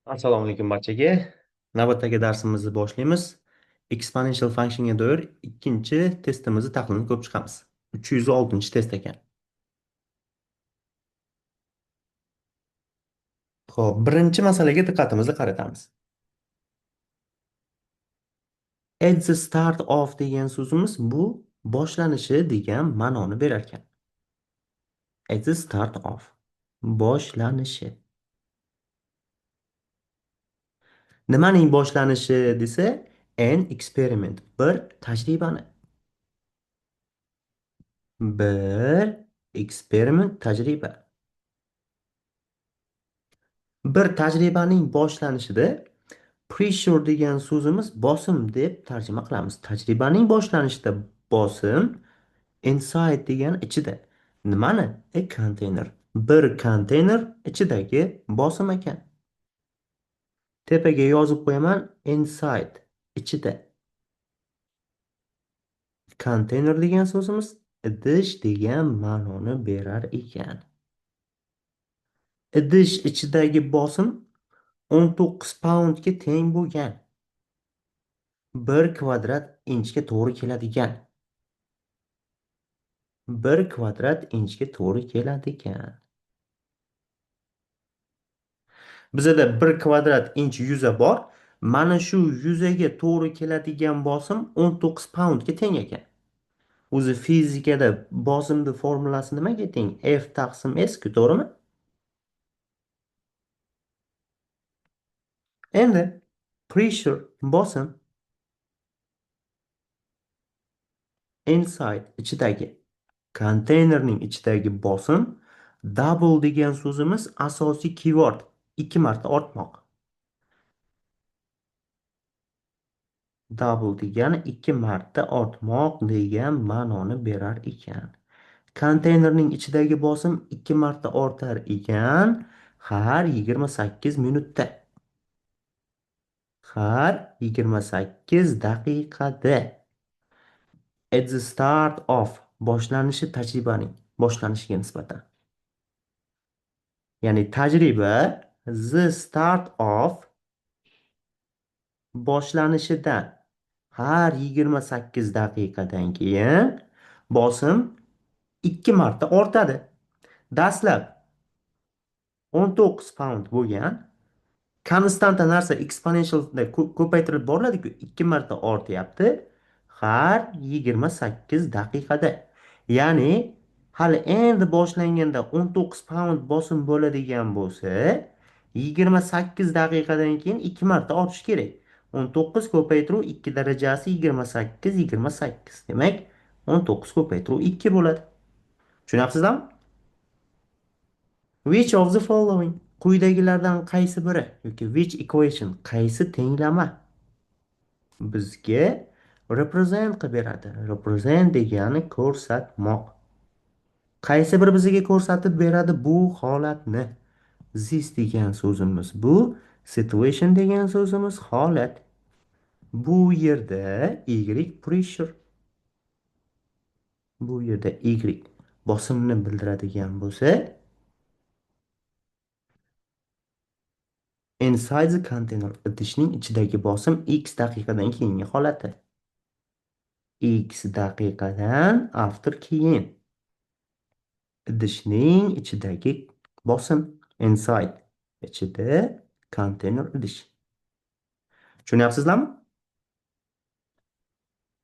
Assalomu alaykum barchaga. Navbatdagi darsimizni boshlaymiz. Exponential functionga doir ikkinchi testimizni tahlilini ko'rib chiqamiz. 306 test ekan. Xo'p, birinchi masalaga diqqatimizni qaratamiz. At the start of degan so'zimiz bu boshlanishi degan ma'noni berar ekan. At the start of boshlanishi. Nimaning boshlanishi desa, an experiment, bir tajribani. Bir experiment tajriba. Bir tajribaning boshlanishida pressure degan so'zimiz bosim deb tarjima qilamiz. Tajribaning boshlanishida bosim inside degan ichida. Nimani? A container. Bir konteyner ichidagi bosim ekan. Tepaga yozib qo'yaman inside ichida. Container degan so'zimiz idish degan ma'noni berar ekan. Idish ichidagi bosim 19 poundga teng bo'lgan. 1 kvadrat inchga to'g'ri keladigan. 1 kvadrat inchga to'g'ri keladigan. Bizada 1 kvadrat inch yuza bor. Mana shu yuzaga to'g'ri keladigan bosim 19 poundga teng ekan. O'zi fizikada bosimni formulasi nimaga teng? F taqsim S ku, to'g'rimi? Endi pressure bosim inside ichidagi konteynerning ichidagi bosim double degan so'zimiz asosiy keyword 2 marta ortmoq. Double degani 2 marta ortmoq degan ma'noni berar ekan. Konteynerning ichidagi bosim 2 marta ortar ekan har 28 minutda. Har 28 daqiqada. At the start of boshlanishi tajribaning boshlanishiga nisbatan. Ya'ni tajriba the start of boshlanishidan har 28 daqiqadan keyin bosim 2 marta ortadi. Dastlab 19 pound bo'lgan konstanta narsa exponentialda ko'paytirib boriladi-ku, 2 marta ortyapti har 28 daqiqada. Ya'ni hali endi boshlanganda 19 pound bosim bo'ladigan bo'lsa, 28 daqiqadan keyin 2 marta ortishi kerak. 19 ko'paytiruv 2 darajasi 28, 28. Demak, 19 ko'paytiruv 2 bo'ladi. Tushunyapsizlarmi? Which of the following? Quyidagilardan qaysi biri yoki which equation, qaysi tenglama bizga represent qilib beradi? Represent degani ko'rsatmoq. Qaysi biri bizga ko'rsatib beradi bu holatni? This degan so'zimiz bu, situation degan so'zimiz holat. Bu yerda y pressure, bu yerda y bosimni bildiradigan bo'lsa, inside the container idishning ichidagi bosim x daqiqadan keyingi holati. X daqiqadan after keyin. Idishning ichidagi bosim inside ichida container idish. Tushunyapsizlarmi?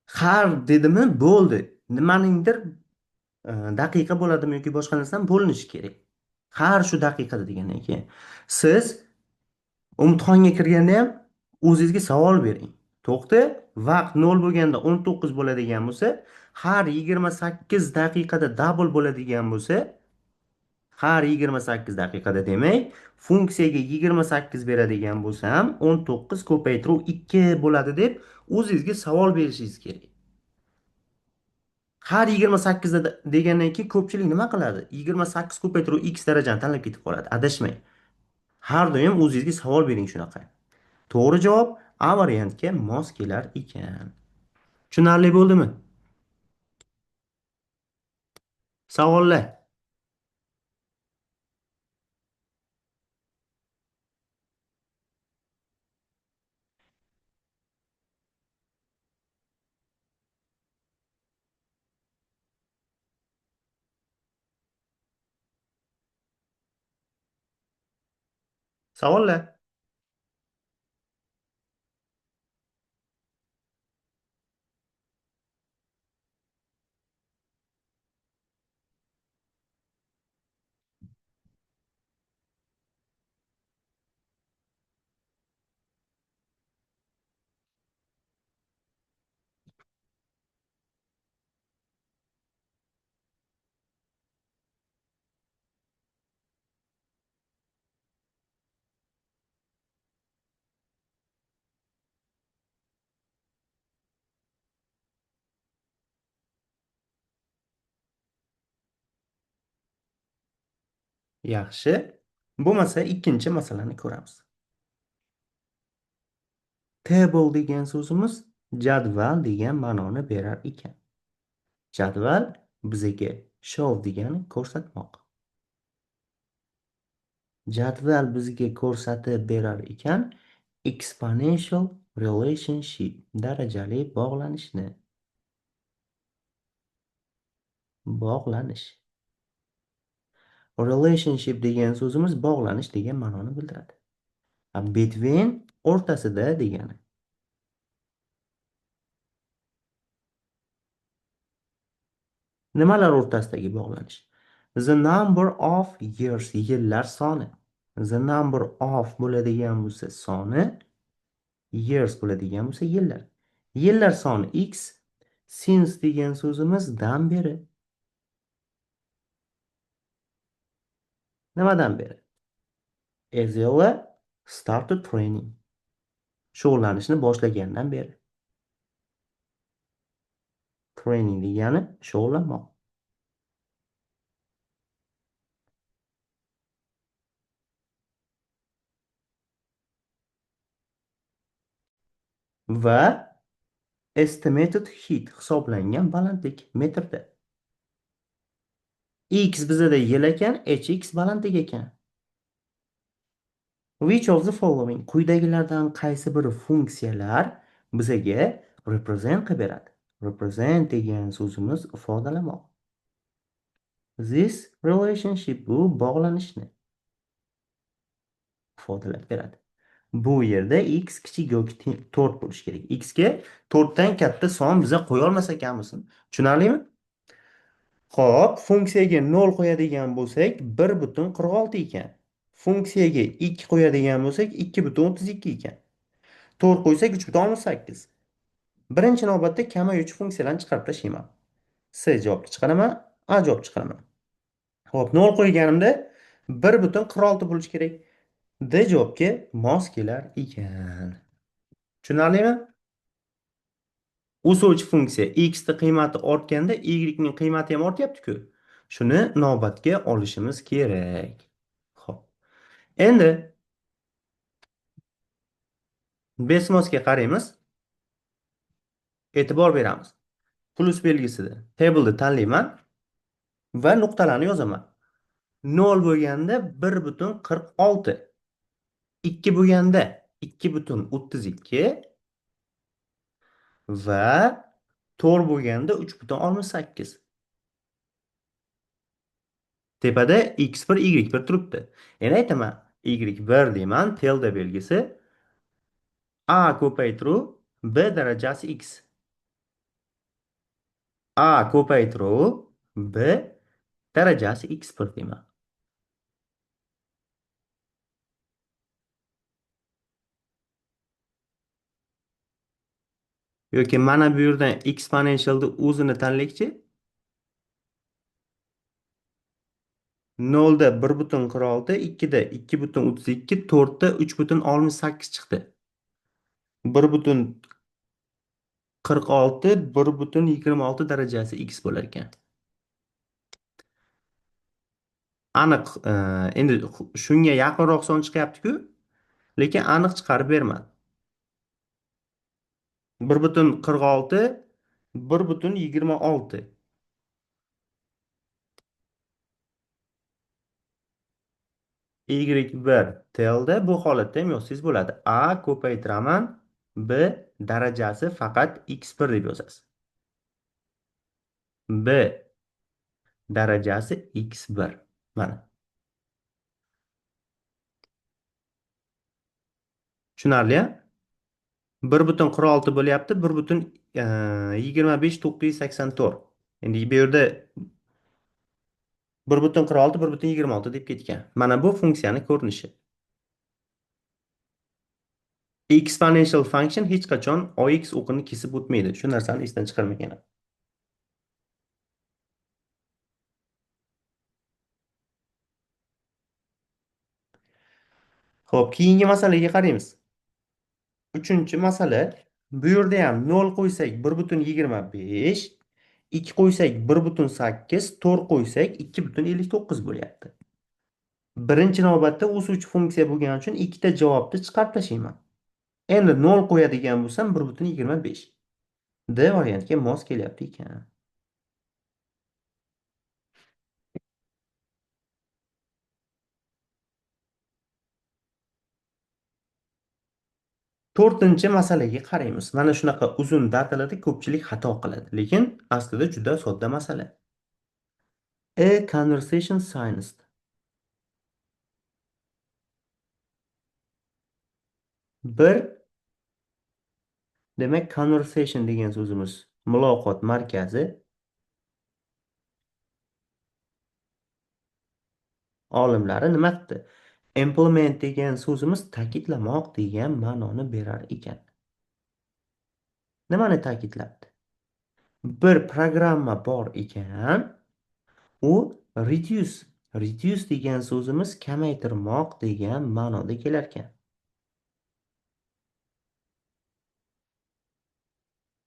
Har dedimi bo'ldi. Nimaningdir daqiqa bo'ladimi yoki boshqa narsadan bo'linishi kerak. Har shu daqiqada degandan keyin siz imtihonga kirganda ham o'zingizga savol bering. To'xta, vaqt 0 bo'lganda 19 bo'ladigan bo'lsa, har 28 daqiqada double bo'ladigan bo'lsa, har 28 daqiqada demak, funksiyaga 28 beradigan bo'lsam, 19 ko'paytiruv 2 bo'ladi deb o'zingizga savol berishingiz kerak. Har 28 degandan keyin ko'pchilik nima qiladi? 28 ko'paytiruv x darajani tanlab ketib qoladi. Adashmang. Har doim o'zingizga savol bering shunaqa. To'g'ri javob A variantga mos kelar ekan. Tushunarli bo'ldimi? Savollar. Savollar. Yaxshi. Bo'lmasa ikkinchi masalani ko'ramiz. Table degan so'zimiz jadval degan ma'noni berar ekan. Jadval bizga show degani ko'rsatmoq. Jadval bizga ko'rsatib berar ekan exponential relationship darajali bog'lanishni. Bog'lanish. Relationship degan so'zimiz bog'lanish degan ma'noni bildiradi. Between o'rtasida degani. Nimalar o'rtasidagi bog'lanish? The number of years, yillar soni. The number of bo'ladigan bo'lsa soni, years bo'ladigan bo'lsa yillar. Yillar soni x, since degan so'zimiz dan beri. Nimadan beri? Ezela started training. Shug'ullanishni boshlagandan beri. Training degani shug'ullanmoq. Va estimated heat hisoblangan balandlik metrda. X bizada yil ekan, hx balandlik ekan. Which of the following quyidagilardan qaysi bir funksiyalar bizaga represent qilib beradi? Represent degan so'zimiz ifodalamoq. This relationship bu bog'lanishni ifodalab beradi. Bu yerda x kichik yoki 4 bo'lishi kerak. X ga 4 dan katta son biza qo'ya olmas ekanmiz. Tushunarlimi? Xo'p, funksiyaga 0 qo'yadigan bo'lsak 1,46 ekan. Funksiyaga 2 qo'yadigan bo'lsak 2,32 ekan. 4 qo'ysak 3,68. Birinchi navbatda kamayuvchi funksiyalarni chiqarib tashlayman. C javobni chiqaraman, A javobni chiqaraman. Xo'p, 0 qo'yganimda 1,46 bo'lishi kerak. D javobga mos kelar ekan. Tushunarlimi? O'suvchi funksiya x ning qiymati ortganda y ning qiymati ham ortyapti-ku. Shuni inobatga olishimiz kerak. Xo'p. Endi Besmosga qaraymiz. E'tibor beramiz. Plus belgisida table'ni tanlayman va nuqtalarni yozaman. 0 bo'lganda 1,46. 2 bo'lganda 2,32 va 4 bo'lganda 3,68. Tepada x1, y1 turibdi. Endi aytaman, y1 deyman, tilde belgisi a ko'paytiruv b darajasi x. A ko'paytiruv b darajasi x1 deyman. Yoki mana bu yerdan exponentialni o'zini tanlaychi. 0 da 1,46, 2 da 2,32, 4 da 3,68 chiqdi. 1,46, 1,26 darajasi x bo'lar ekan. Aniq, endi shunga yaqinroq son chiqyapti-ku, lekin aniq chiqarib bermadi. 1,46, 1,26. Y1 tilda bu holatda ham yozsangiz bo'ladi. A ko'paytiraman, B darajasi faqat x1 deb yozasiz. B darajasi x1. Mana. Tushunarli? 1,6 bo'lyapti, 1,25,984. Endi bu yerda 1,6, 1,26 deb ketgan. Mana bu funksiyani ko'rinishi. Exponential function hech qachon ox o'qini kesib o'tmaydi. Shu narsani esdan chiqarmagan. Xo'p, keyingi masalaga qaraymiz. Uchinchi masala. Bu yerda ham 0 qo'ysak 1,25, 2 qo'ysak 1,8, 4 qo'ysak 2,59 bo'lyapti. Birinchi navbatda o'suvchi funksiya bo'lgani uchun ikkita javobni chiqarib tashlayman. Endi 0 qo'yadigan bo'lsam 1,25. D variantga mos kelyapti ekan. To'rtinchi masalaga qaraymiz. Mana shunaqa uzun datalada ko'pchilik xato qiladi, lekin aslida juda sodda masala. A conversation scientist. Bir, demak conversation degan so'zimiz muloqot markazi. Olimlari nima qildi? Implement degan so'zimiz ta'kidlamoq degan ma'noni berar ekan. Nimani ta'kidlabdi? Bir programma bor ekan, u reduce degan so'zimiz kamaytirmoq degan ma'noda kelar ekan.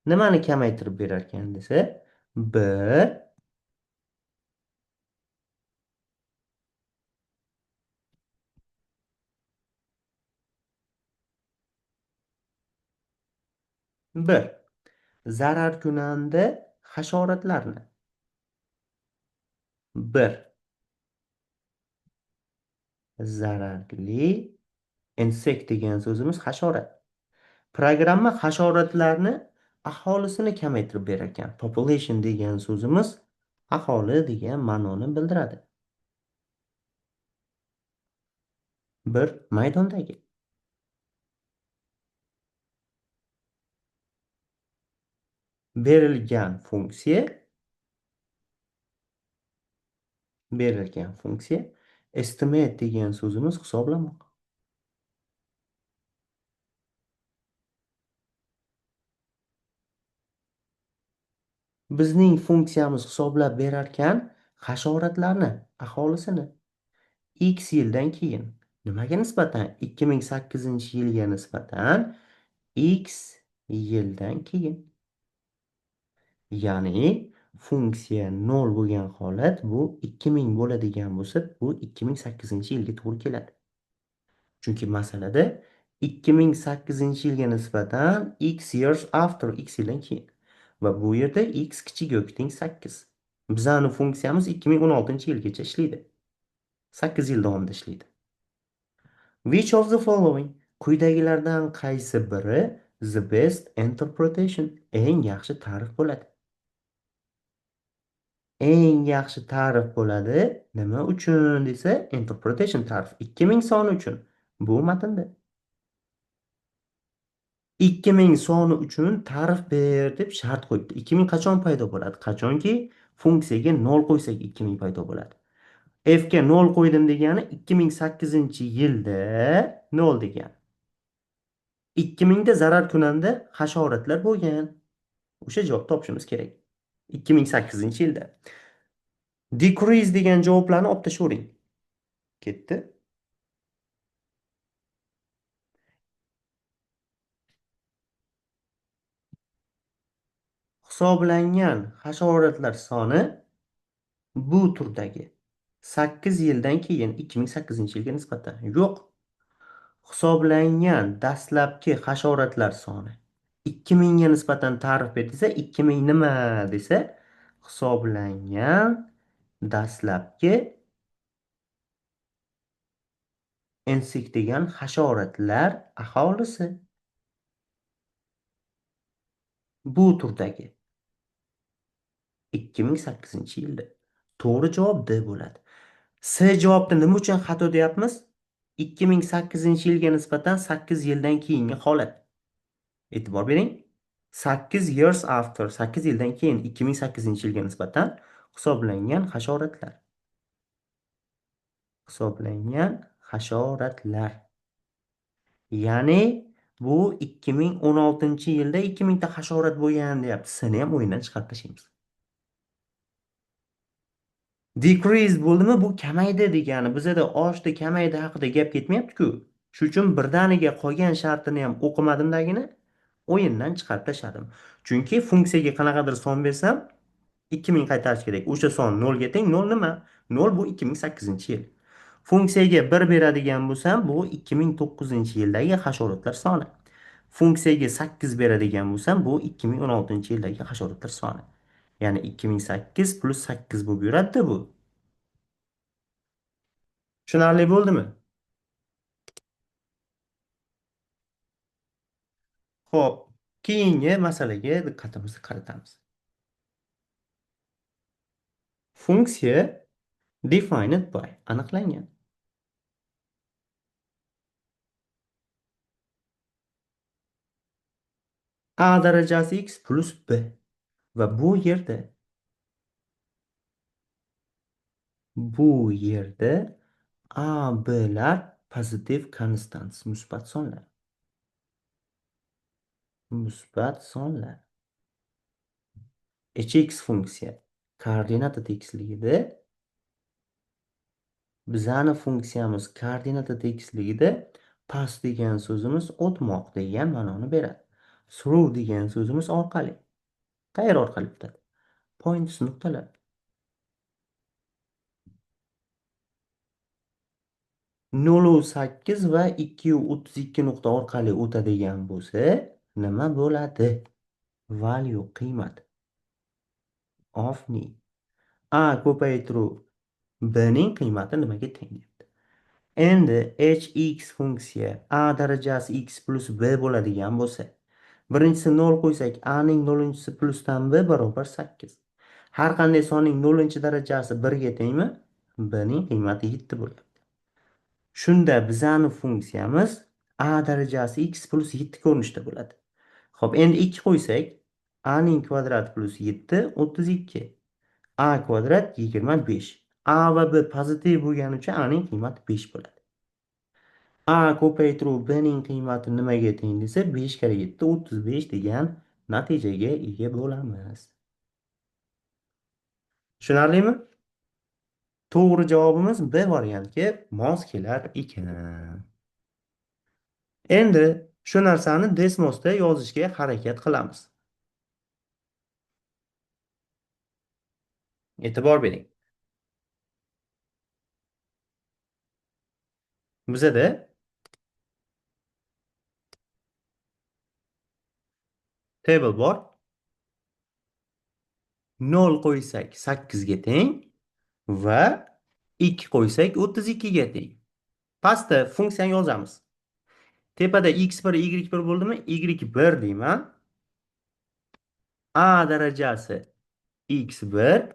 Nimani kamaytirib berar ekan desa, bir zararkunanda hasharotlarni, bir zararli insect degan so'zimiz hasharot. Programma hasharotlarni aholisini kamaytirib berar ekan. Population degan so'zimiz aholi degan ma'noni bildiradi. Bir maydondagi. Berilgan funksiya estimate degan so'zimiz hisoblamoq. Bizning funksiyamiz hisoblab berarkan hasharotlarni aholisini x yildan keyin nimaga nisbatan 2008-yilga nisbatan x yildan keyin, ya'ni funksiya 0 bo'lgan holat bu 2000 bo'ladigan bo'lsa bu 2008-yilga to'g'ri keladi. Chunki masalada 2008-yilga nisbatan x years after, x yildan keyin va bu yerda x kichik yoki teng 8. Bizani funksiyamiz 2016-yilgacha ishlaydi. 8 yil davomida ishlaydi. Which of the following? Quyidagilardan qaysi biri the best interpretation, eng yaxshi ta'rif bo'ladi? Eng yaxshi ta'rif bo'ladi. Nima uchun desa, interpretation ta'rif 2000 soni uchun. Bu matnda 2000 soni uchun ta'rif ber deb shart qo'yibdi. 2000 qachon paydo bo'ladi? Qachonki funksiyaga 0 qo'ysak 2000 paydo bo'ladi. F ga 0 qo'ydim degani 2008-yilda 0 degani. 2000 da zararkunanda hasharotlar bo'lgan. O'sha javob topishimiz kerak. 2008-yilda. Decrease degan javoblarni olib tashlavering. Ketdi. Hisoblangan hasharotlar soni bu turdagi 8 yildan keyin 2008-yilga nisbatan yo'q. Hisoblangan dastlabki hasharotlar soni 2000 ga nisbatan ta'rif ber desa, 2000 nima desa, hisoblangan dastlabki insect degan hasharotlar aholisi bu turdagi 2008-yilda. To'g'ri javob D bo'ladi. C javobni nima uchun xato deyapmiz? 2008 yilga nisbatan 8 yildan keyingi holat. E'tibor bering. 8 years after, 8 yildan keyin 2008 yilga nisbatan hisoblangan hasharotlar. Hisoblangan hasharotlar. Ya'ni bu 2016 yilda 2000 ta hasharot bo'lgan deyapti. Seni ham o'yindan chiqarib tashlaymiz. Decrease bo'ldimi? Bu kamaydi degani. Bizada oshdi, kamaydi haqida gap ketmayapti-ku. Shuning uchun birdaniga qolgan shartini ham o'qimadimdagini o'yindan chiqarib tashladim. Chunki funksiyaga qanaqadir son bersam, 2000 qaytarish kerak. O'sha son 0 ga teng. 0 nima? 0 bu 2008-yil. Funksiyaga 1 beradigan bo'lsam, bu 2009-yildagi hasharotlar soni. Funksiyaga 8 beradigan bo'lsam, bu 2016-yildagi hasharotlar soni. Ya'ni 2008 plus 8 bo'lib yuradi bu. Tushunarli bo'ldimi? Xo'p, keyingi masalaga diqqatimizni qaratamiz. Funksiya defined by aniqlangan. A darajasi x plus b va bu yerda a, b'lar pozitiv konstant, musbat sonlar. Musbat sonlar. Hx funksiya koordinata tekisligida, bizani funksiyamiz koordinata tekisligida past degan so'zimiz o'tmoq degan ma'noni beradi. Through degan so'zimiz orqali. Qayer orqali o'tadi? Points, nuqtalar. 0,8 va 2,32 nuqta orqali o'tadigan bo'lsa, nima bo'ladi? Value, qiymat. Of ni. A ko'paytiruv b ning qiymati nimaga teng? Endi hx funksiya a darajasi x plus b bo'ladigan bo'lsa, birinchisi 0 qo'ysak, a ning 0-chisi plusdan b barobar 8. Har qanday sonning 0-darajasi 1 ga tengmi? B ning qiymati 7 bo'ladi. Shunda bizani funksiyamiz a darajasi x plus 7 ko'rinishda bo'ladi. Xo'p, endi 2 qo'ysak, a ning kvadrati plus 7 32. A kvadrat 25. A va b pozitiv bo'lgani uchun a ning qiymati 5 bo'ladi. A ko'paytiruv b ning qiymati nimaga teng desa, 5 kare 7 35 degan natijaga ega bo'lamiz. Tushunarlimi? To'g'ri javobimiz B variantga mos kelar ekan. Endi shu narsani Desmosda yozishga harakat qilamiz. E'tibor bering. Bizada table bor. 0 qo'ysak 8 ga teng va 2 qo'ysak 32 ga teng. Pastda funksiyani yozamiz. Tepada x1, y1 bo'ldimi? y1 deyman. A darajasi x1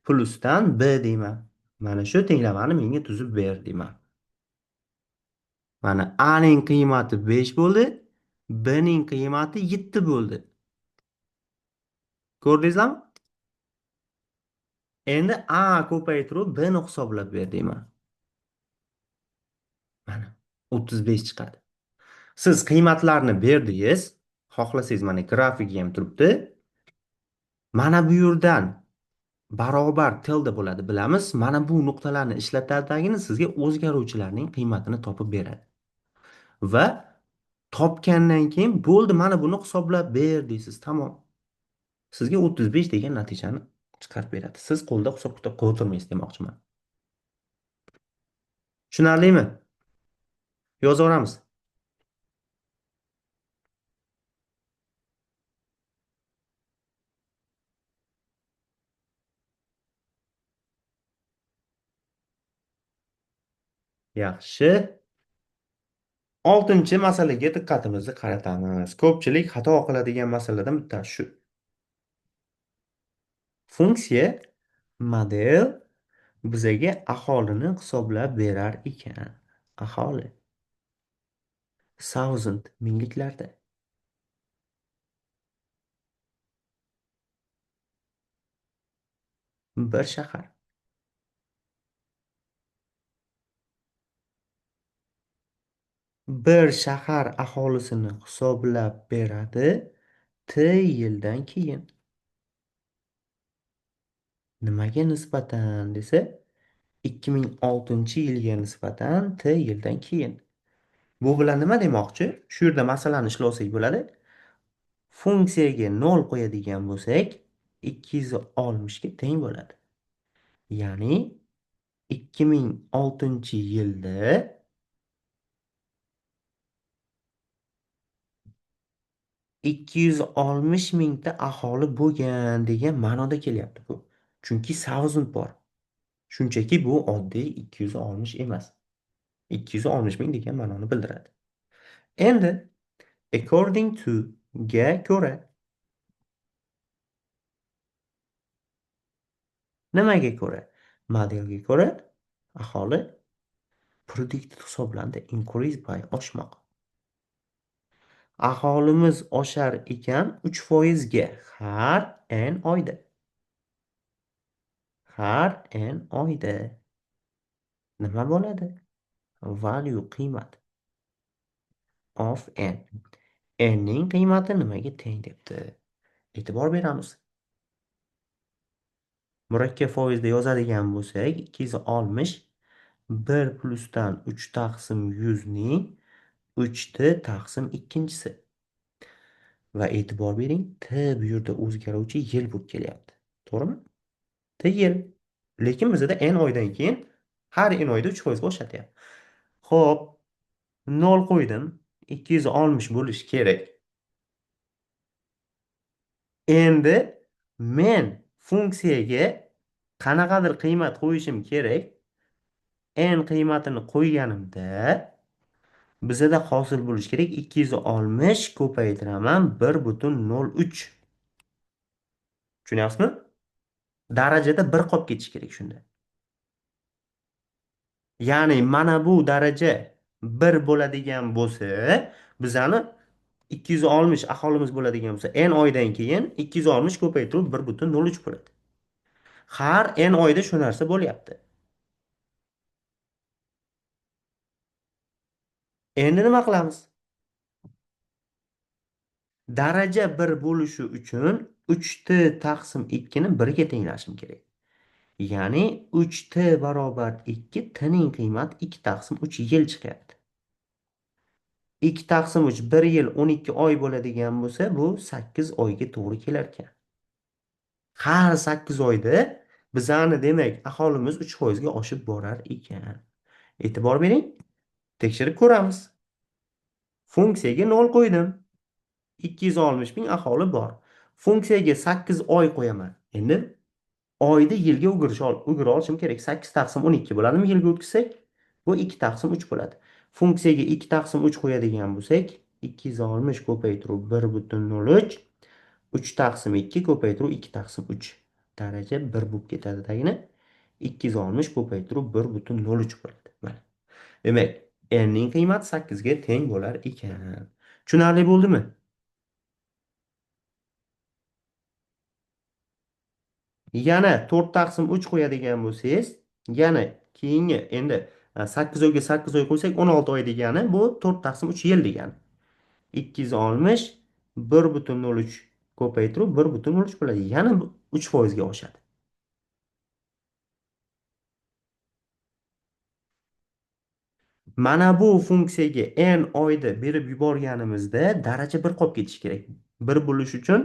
plusdan b deyman. Mana shu tenglamani menga tuzib ber deyman. Mana a ning qiymati 5 bo'ldi, b ning qiymati 7 bo'ldi. Ko'rdingizmi? Endi a ko'paytiruv b ni hisoblab ber deyman. Mana 35 chiqadi. Siz qiymatlarni berdingiz, xohlasangiz mana grafigi ham turibdi. Mana bu yerdan barobar tilda bo'ladi, bilamiz. Mana bu nuqtalarni ishlatadagini sizga o'zgaruvchilarning qiymatini topib beradi. Va topgandan keyin bo'ldi, mana buni hisoblab ber deysiz. Tamom. Sizga 35 degan natijani chiqarib beradi. Siz qo'lda hisob-kitob qilib o'tirmaysiz demoqchiman. Tushunarlimi? Yozaveramiz. Yaxshi. 6-masalaga diqqatimizni qaratamiz. Ko'pchilik xato qiladigan masaladan bittasi shu. Funksiya model bizaga aholini hisoblab berar ekan. Aholi. Thousand mingliklarda. Bir shahar. Bir shahar aholisini hisoblab beradi T yildan keyin. Nimaga nisbatan desa, 2006 yilga nisbatan T yildan keyin. Bu bilan nima demoqchi? Shu yerda masalani ishlasak bo'ladi. Funksiyaga 0 qo'yadigan bo'lsak, 260 ga teng bo'ladi. Ya'ni 2006 yilda 260 mingta aholi bo'lgan degan ma'noda kelyapti bu. Chunki thousand bor. Shunchaki bu oddiy 260 emas. 260 ming degan ma'noni bildiradi. Endi according to ga ko'ra, nimaga ko'ra? Modelga ko'ra aholi predicted hisoblandi, increase by oshmoq. Aholimiz oshar ekan 3% ga har n oyda. Har n oyda nima bo'ladi? Value qiymat of n. N ning qiymati nimaga teng debdi? E'tibor beramiz. Murakkab foizda yozadigan bo'lsak, 260 1 plusdan 3 taqsim 100 ning 3 taqsim ikkinchisi. Va e'tibor bering, t bu yerda o'zgaruvchi yil bo'lib kelyapti. To'g'rimi? T yil. Lekin bizda n oydan keyin har n oyda 3% o'xshatyapti. Xo'p, 0 qo'ydim. 260 bo'lishi kerak. Endi men funksiyaga qanaqadir qiymat qo'yishim kerak. N qiymatini qo'yganimda bizada hosil bo'lishi kerak 260 ko'paytiraman 1,03. Tushunyapsizmi? Darajada bir qolib ketishi kerak shunda. Ya'ni mana bu daraja 1 bo'ladigan bo'lsa, bizani 260 aholimiz bo'ladigan bo'lsa, n oydan keyin 260 ko'paytirib 1,03 bo'ladi. Har n oyda shu narsa bo'lyapti. Endi nima qilamiz? Daraja 1 bo'lishi uchun 3t taqsim 2 ni 1 ga tenglashim kerak. Ya'ni 3t barobar 2, t ning qiymati 2 taqsim 3 yil chiqyapti. 2 taqsim 3 1 yil 12 oy bo'ladigan bo'lsa, bu 8 oyga to'g'ri kelar ekan. Har 8 oyda bizani demak aholimiz 3% ga oshib borar ekan. E'tibor bering, tekshirib ko'ramiz. Funksiyaga 0 qo'ydim. 260 ming aholi bor. Funksiyaga 8 oy qo'yaman. Endi oyda yilga o'gira olishim kerak. 8 taqsim 12 bo'ladimi yilga o'tkazsak? Bu 2 taqsim 3 bo'ladi. Funksiyaga 2 taqsim 3 qo'yadigan bo'lsak, 260 ko'paytiruv 1,03, 3 taqsim 2 ko'paytiruv 2 taqsim 3. Daraja 1 bo'lib ketadi tagini. 260 ko'paytiruv 1,03 bo'ladi. Mana. Demak, n ning qiymati 8 ga teng bo'lar ekan. Tushunarli bo'ldimi? Yana 4 taqsim 3 qo'yadigan bo'lsangiz, yana keyingi endi 8 oyga 8 oy qo'ysak 16 oy degani bu 4 taqsim 3 yil degani. 260 1,03 ko'paytirib 1,03 bo'ladi. Yana 3% ga oshadi. Mana bu funksiyaga n oyda berib yuborganimizda daraja 1 qolib ketishi kerak. 1 bo'lish uchun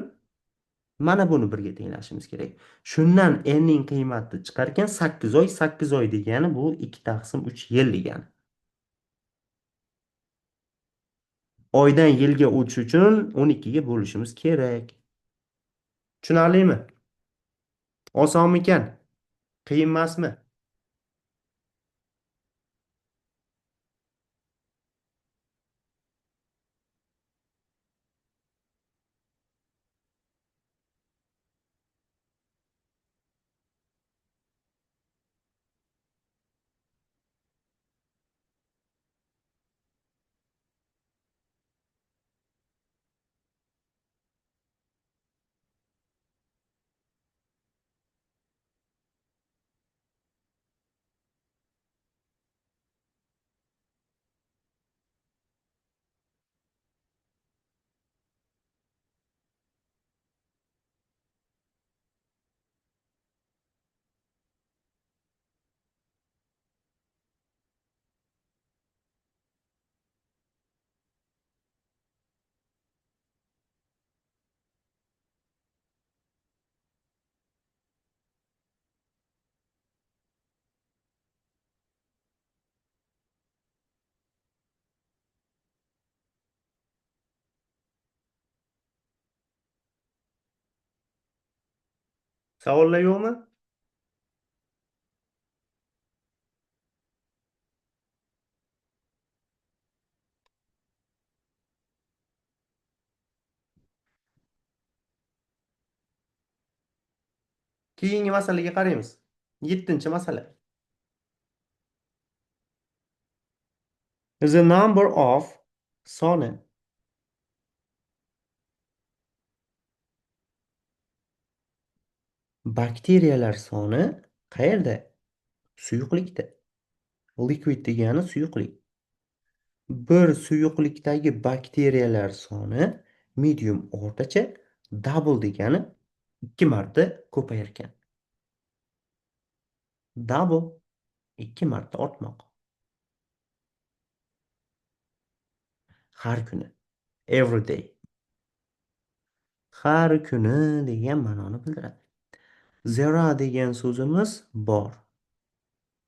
mana buni birga tenglashimiz kerak. Shundan n ning qiymati chiqarkan 8 oy, 8 oy degani bu 2 taqsim 3 yil degani. Oydan yilga o'tish uchun 12 ga bo'lishimiz kerak. Tushunarlimi? Osonmikan? Qiyin emasmi? Savollar yo'qmi? Keyingi masalaga qaraymiz. 7-masala. The number of soni bakteriyalar soni qayerda? Suyuqlikda. Liquid degani suyuqlik. Bir suyuqlikdagi bakteriyalar soni medium o'rtacha, double degani 2 marta ko'payar ekan. Double 2 marta ortmoq. Har kuni. Every day. Har kuni degan ma'noni bildiradi. Zero degan so'zimiz bor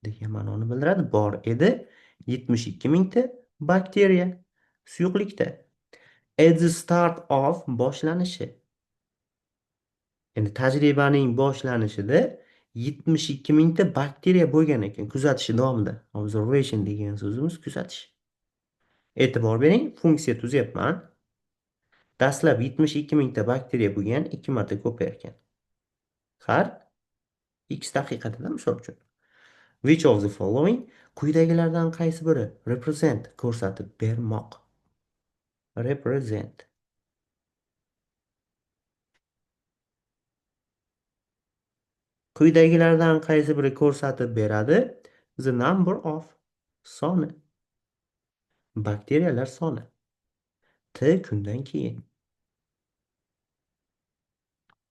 degan ma'noni bildiradi. Bor edi 72 mingta bakteriya suyuqlikda. At the start of boshlanishi. Endi tajribaning boshlanishida 72 mingta bakteriya bo'lgan ekan kuzatish davomida. Observation degan so'zimiz kuzatish. E'tibor bering, funksiya tuzyapman. Dastlab 72 mingta bakteriya bo'lgan, 2 marta ko'payarkan. Har x daqiqada misol uchun. Which of the following quyidagilardan qaysi biri represent ko'rsatib bermoq? Represent. Quyidagilardan qaysi biri ko'rsatib beradi? The number of soni. Bakteriyalar soni. T kundan keyin.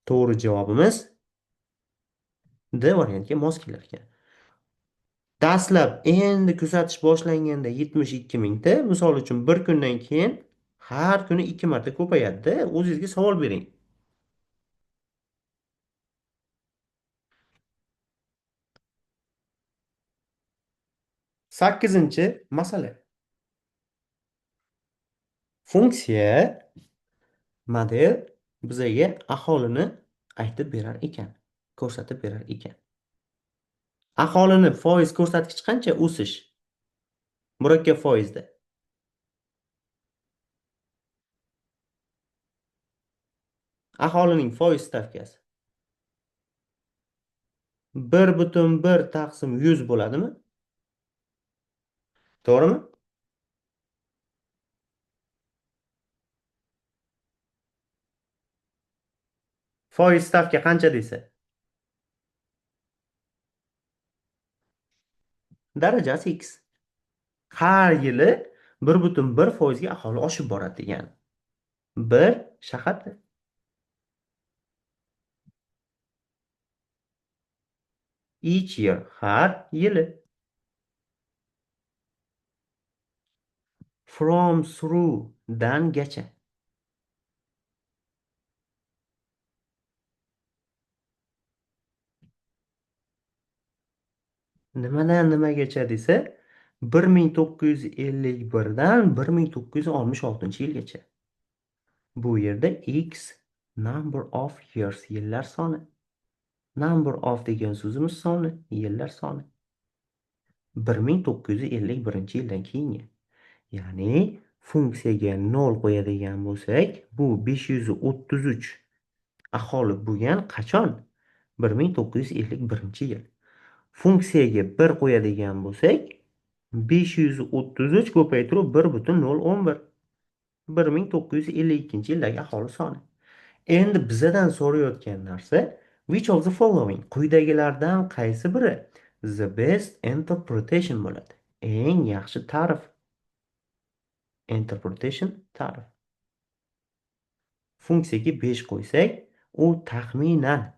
To'g'ri javobimiz D variantga mos kelar ekan. Dastlab endi kuzatish boshlanganda 72 mingta, misol uchun bir kundan keyin har kuni 2 marta ko'payadi. O'zingizga savol bering. 8-masala. Funksiya model bizga aholini aytib berar ekan, ko'rsatib berar ekan. Aholini foiz ko'rsatkichi qancha o'sish? Murakkab foizda. Aholining foiz stavkasi 1,1 taqsim 100 bo'ladimi? To'g'rimi? Foiz stavka qancha desa? Darajasi x. Har yili 1,1% aholi oshib boradi degani. Bir shaharda. Each year, har yili. From, through, dan gacha. Nimadan nimagacha desa, 1951 dan 1966-yilgacha. Bu yerda x number of years, yillar soni. Number of degan so'zimiz soni, yillar soni. 1951-yildan keyingi. Ya'ni funksiyaga 0 qo'yadigan bo'lsak, bu 533 aholi bo'lgan qachon? 1951-yil. Funksiyaga 1 qo'yadigan bo'lsak, 533 ko'paytirib 1,011. 1952-yildagi aholi soni. Endi bizadan so'rayotgan narsa which of the following quyidagilardan qaysi biri the best interpretation bo'ladi? Eng yaxshi ta'rif. Interpretation ta'rif. Funksiyaga 5 qo'ysak, u taxminan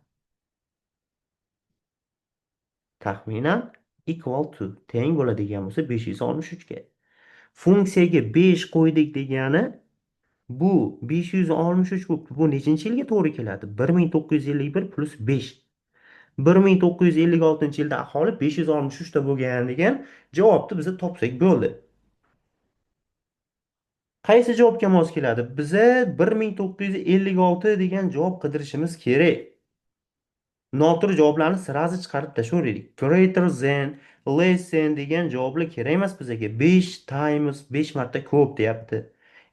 equal to teng bo'ladigan bo'lsa 563 ga. Funksiyaga 5 qo'ydik degani bu 563 bu nechinchi yilga to'g'ri keladi? 1951 plus 5. 1956-yilda aholi 563 ta bo'lgan degan javobni biz topsak bo'ldi. Qaysi javobga mos keladi? Biza 1956 degan javob qidirishimiz kerak. Noto'g'ri javoblarni sirazi chiqarib tashlayverdik. Greater than, less than degan javoblar kerak emas bizga. 5 times, 5 marta ko'p deyapti.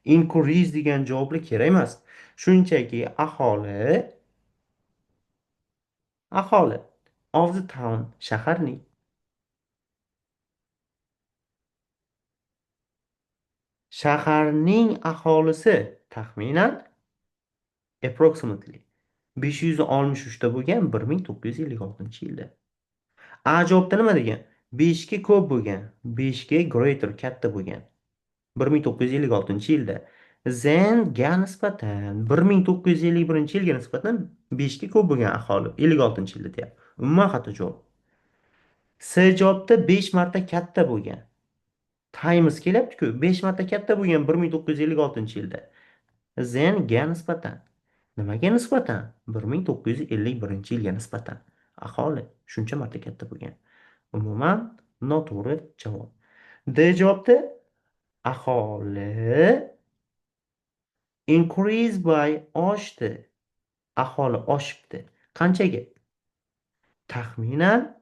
Increase degan javoblar kerak emas. Shunchaki aholi of the town, shaharning aholisi taxminan approximately 563 ta bo'lgan 1956 yilda. A javobda nima degan? 5 ga ko'p bo'lgan, 5 ga greater katta bo'lgan 1956 yilda. Zenga nisbatan 1951 yilga nisbatan 5 ga ko'p bo'lgan aholi 56 yilda deyapti. Umuman xato javob. S javobda 5 marta katta bo'lgan. Times kelyapti-ku, 5 marta katta bo'lgan 1956 yilda. Zenga nisbatan. Nimaga nisbatan? 1951 yilga nisbatan. Aholi shuncha marta katta bo'lgan. Umuman noto'g'ri javob. D javobda aholi increase by oshdi. Aholi oshibdi. Qanchaga? Taxminan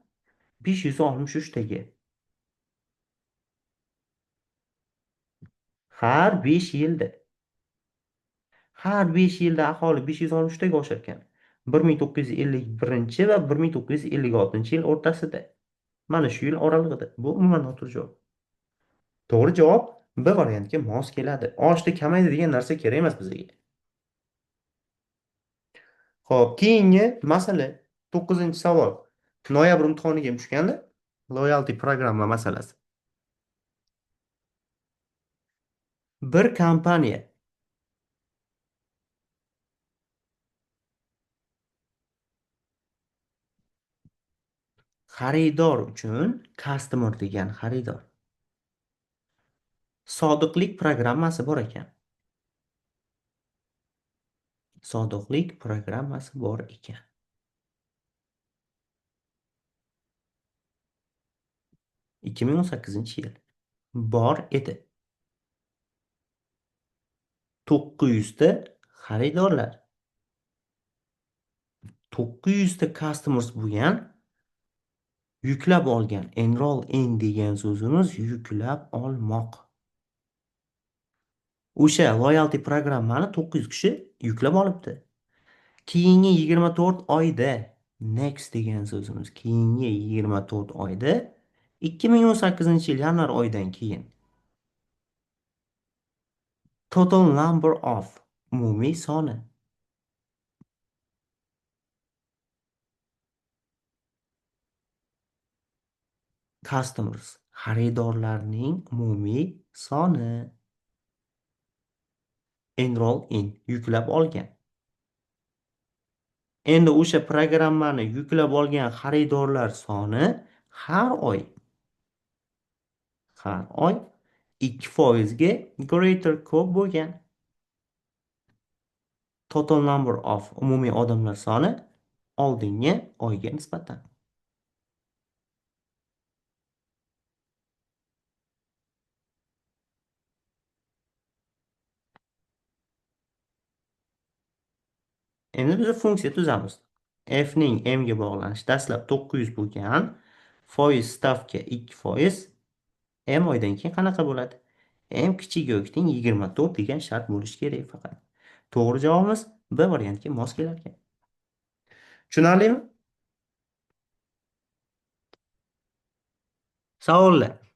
563 taga. Har 5 yilda. Har 5 yilda aholi 563 taga oshar ekan. 1951 va 1956 yil o'rtasida. Mana shu yil oralig'ida. Bu umuman noto'g'ri javob. To'g'ri javob B variantga mos keladi. Oshdi kamaydi degan narsa kerak emas bizga. Xo'p, keyingi masala 9-savol. Noyabr imtihoniga tushganda loyalty programma masalasi. Bir kompaniya xaridor uchun customer degan xaridor sodiqlik programmasi bor ekan. Sodiqlik programmasi bor ekan. 2018-yil bor edi. 900 ta xaridorlar, 900 ta customers bo'lgan, yuklab olgan. Enroll in degan so'zimiz yuklab olmoq. O'sha loyalty programmani 900 kishi yuklab olibdi. Keyingi 24 oyda next degan so'zimiz keyingi 24 oyda 2018-yil yanvar oyidan keyin total number of umumiy soni customers xaridorlarning umumiy soni enroll in yuklab olgan. Endi o'sha programmani yuklab olgan xaridorlar soni har oy har oy 2% ga greater ko'p bo'lgan. Total number of umumiy odamlar soni oldingi oyga nisbatan. Endi biz funksiya tuzamiz. F ning m ga bog'lanishi dastlab 900 bo'lgan, foiz stavka 2%, m oydan keyin qanaqa bo'ladi? M kichik yoki teng 24 degan shart bo'lishi kerak faqat. To'g'ri javobimiz B variantiga mos kelar ekan. Tushunarlimi? Savollar.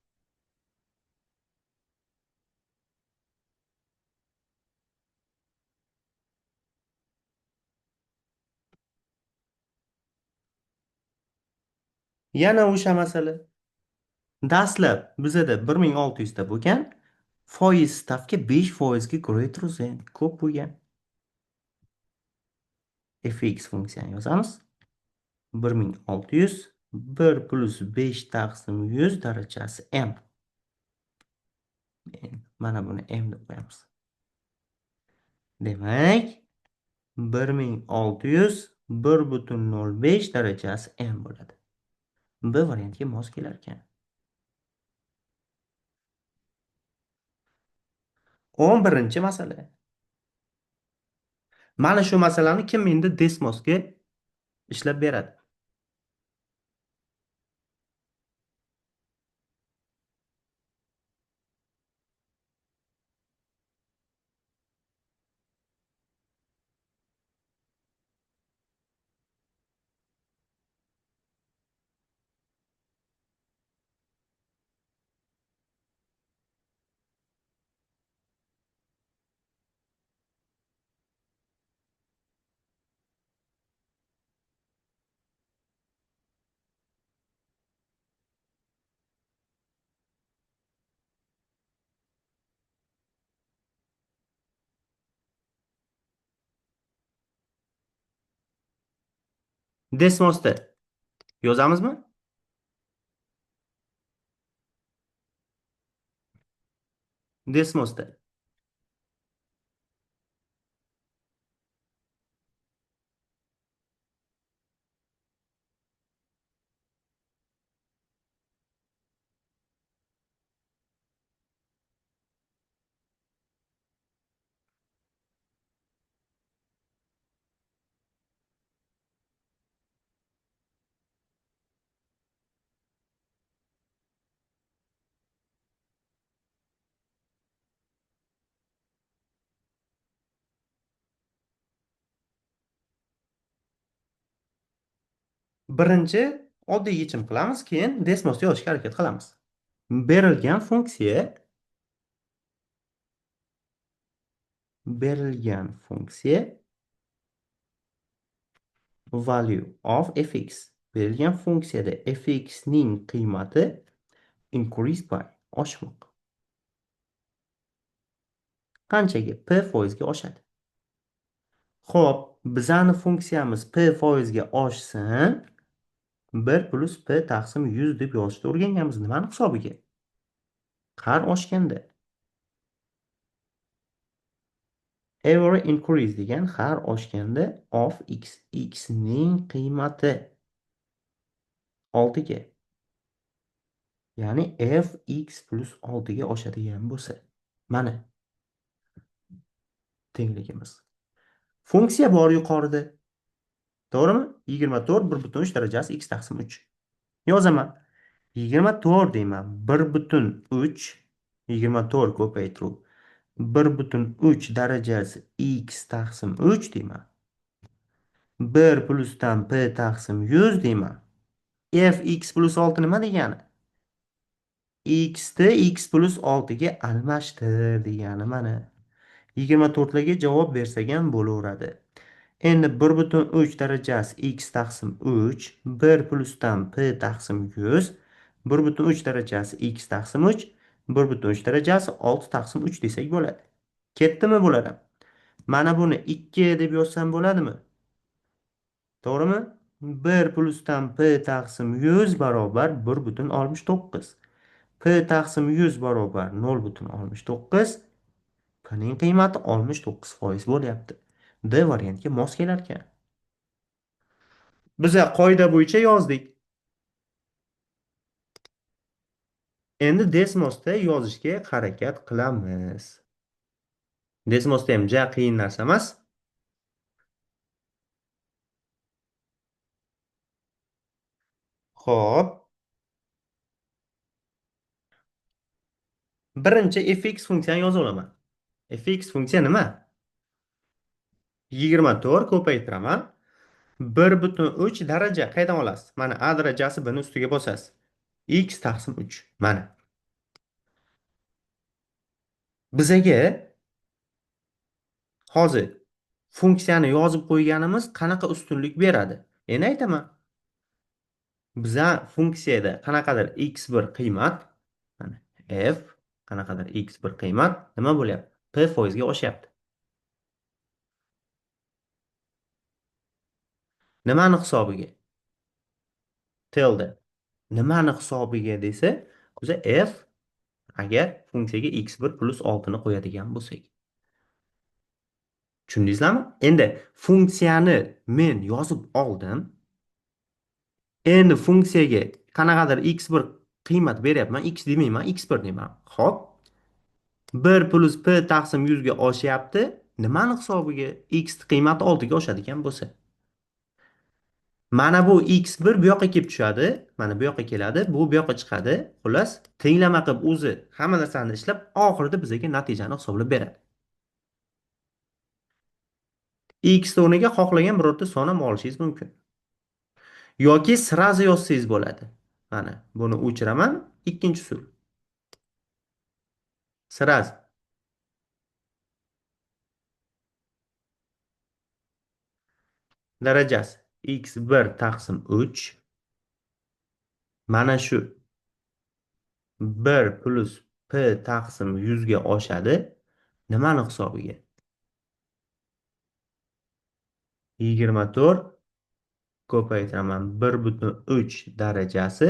Yana o'sha masala. Dastlab bizada 1600 ta bo'lgan, foiz stavka 5% ga greater than ko'p bo'lgan. Fx funksiyani yozamiz. 1600 1 plus 5 taqsim 100 darajasi m. Mana buni m deb qo'yamiz. Demak, 1600 1,05 darajasi m bo'ladi. B variantiga mos kelar ekan. 11-masala. Mana shu masalani kim endi Desmosga ishlab beradi. Desmosda yozamizmi? Desmosda. Birinchi oddiy yechim qilamiz, keyin desmosda yozishga harakat qilamiz. Berilgan funksiya value of fx. Berilgan funksiyada fx ning qiymati increase by oshmoq. Qanchaga? P foizga oshadi. Xo'p, bizani funksiyamiz p foizga oshsin, 1 plus p taqsim 100 deb yozishni o'rganganmiz. Nimani hisobiga? Har oshganda. Every increase degan har oshganda of x. X ning qiymati 6 ga. Ya'ni fx plus 6 ga oshadigan bo'lsa. Mana tengligimiz. Funksiya bor yuqorida. To'g'rimi? 24 1/3 darajasi x taqsim 3. Yozaman. 24 deyman. 1/3 24 ko'paytiruv 1/3 darajasi x taqsim 3 deyman. 1 plusdan p taqsim 100 deyman. Fx plus 6 nima degani? X ni x plus 6 ga almashtir degani mana. 24 larga javob bersak ham bo'laveradi. Endi 1/3 darajasi x taqsim 3, 1 plusdan p taqsim 100, 1/3 darajasi x taqsim 3, 1/3 darajasi 6 taqsim 3 desak bo'ladi. Ketdimi bular? Mana buni 2 deb yozsam bo'ladimi? To'g'rimi? 1 plusdan p taqsim 100 barobar 1,69. P taqsim 100 barobar 0,69. P ning qiymati 69% bo'lyapti. D variantga mos kelar ekan. Biz qoida bo'yicha yozdik. Endi Desmosda yozishga harakat qilamiz. Desmosda ham ja qiyin narsa emas. Xo'p, birinchi fx funksiyani yozib olaman. Fx funksiya nima? 24 ko'paytiraman. 1/3 daraja qaydan olasiz? Mana a darajasi b ni ustiga bosasiz. X taqsim 3. Mana. Bizaga hozir funksiyani yozib qo'yganimiz qanaqa ustunlik beradi? Endi aytaman. Biza funksiyada qanaqadir x bir qiymat, mana f qanaqadir x bir qiymat nima bo'lyapti? P foizga oshyapti. Nimani hisobiga? Tilda. Nimani hisobiga desa, biza f agar funksiyaga x1 plus 6 ni qo'yadigan bo'lsak. Tushundingizmi? Endi funksiyani men yozib oldim. Endi funksiyaga qanaqadir x1 qiymat beryapman. X demayman, x1 deyman. Xo'p. 1 plus p taqsim 100 ga oshyapti. Nimani hisobiga? X qiymati 6 ga oshadigan bo'lsa. Mana bu x1 bu yoqqa kelib tushadi. Mana bu yoqqa keladi. Bu yoqqa chiqadi. Xullas, tenglama qilib o'zi hamma narsani ishlab, oxirida bizga natijani hisoblab beradi. X o'rniga xohlagan birorta son ham olishingiz mumkin. Yoki srazi yozsangiz bo'ladi. Mana buni o'chiraman. Ikkinchi usul. Srazi darajasi x1 taqsim 3. Mana shu 1 plus p taqsim 100 ga oshadi. Nimani hisobiga? 24 ko'paytiraman 1,3 darajasi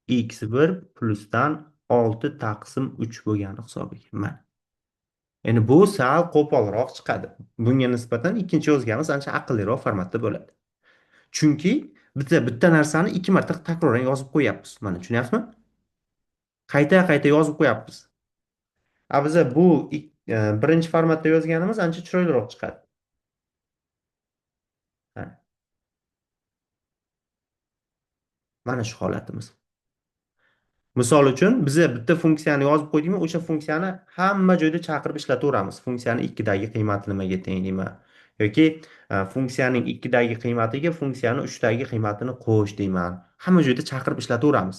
x1 plusdan 6 taqsim 3 bo'lgani hisobiga. Mana. Endi bu sal qo'polroq chiqadi. Bunga nisbatan ikkinchi yozganimiz ancha aqlliroq formatda bo'ladi. Chunki bitta bitta narsani ikki marta takroran yozib qo'yapmiz. Mana tushunyapsizmi? Qayta-qayta yozib qo'yapmiz. A biza bu birinchi formatda yozganimiz ancha chiroyliroq chiqadi. Ha, mana shu holatimiz. Misol uchun biza bitta funksiyani yozib qo'ydikmi, o'sha funksiyani hamma joyda chaqirib ishlataveramiz. Funksiyani ikkidagi qiymati nimaga teng deyman. Yoki funksiyaning ikkidagi qiymatiga funksiyani uchdagi qiymatini qo'sh deyman. Hamma joyda chaqirib ishlataveramiz.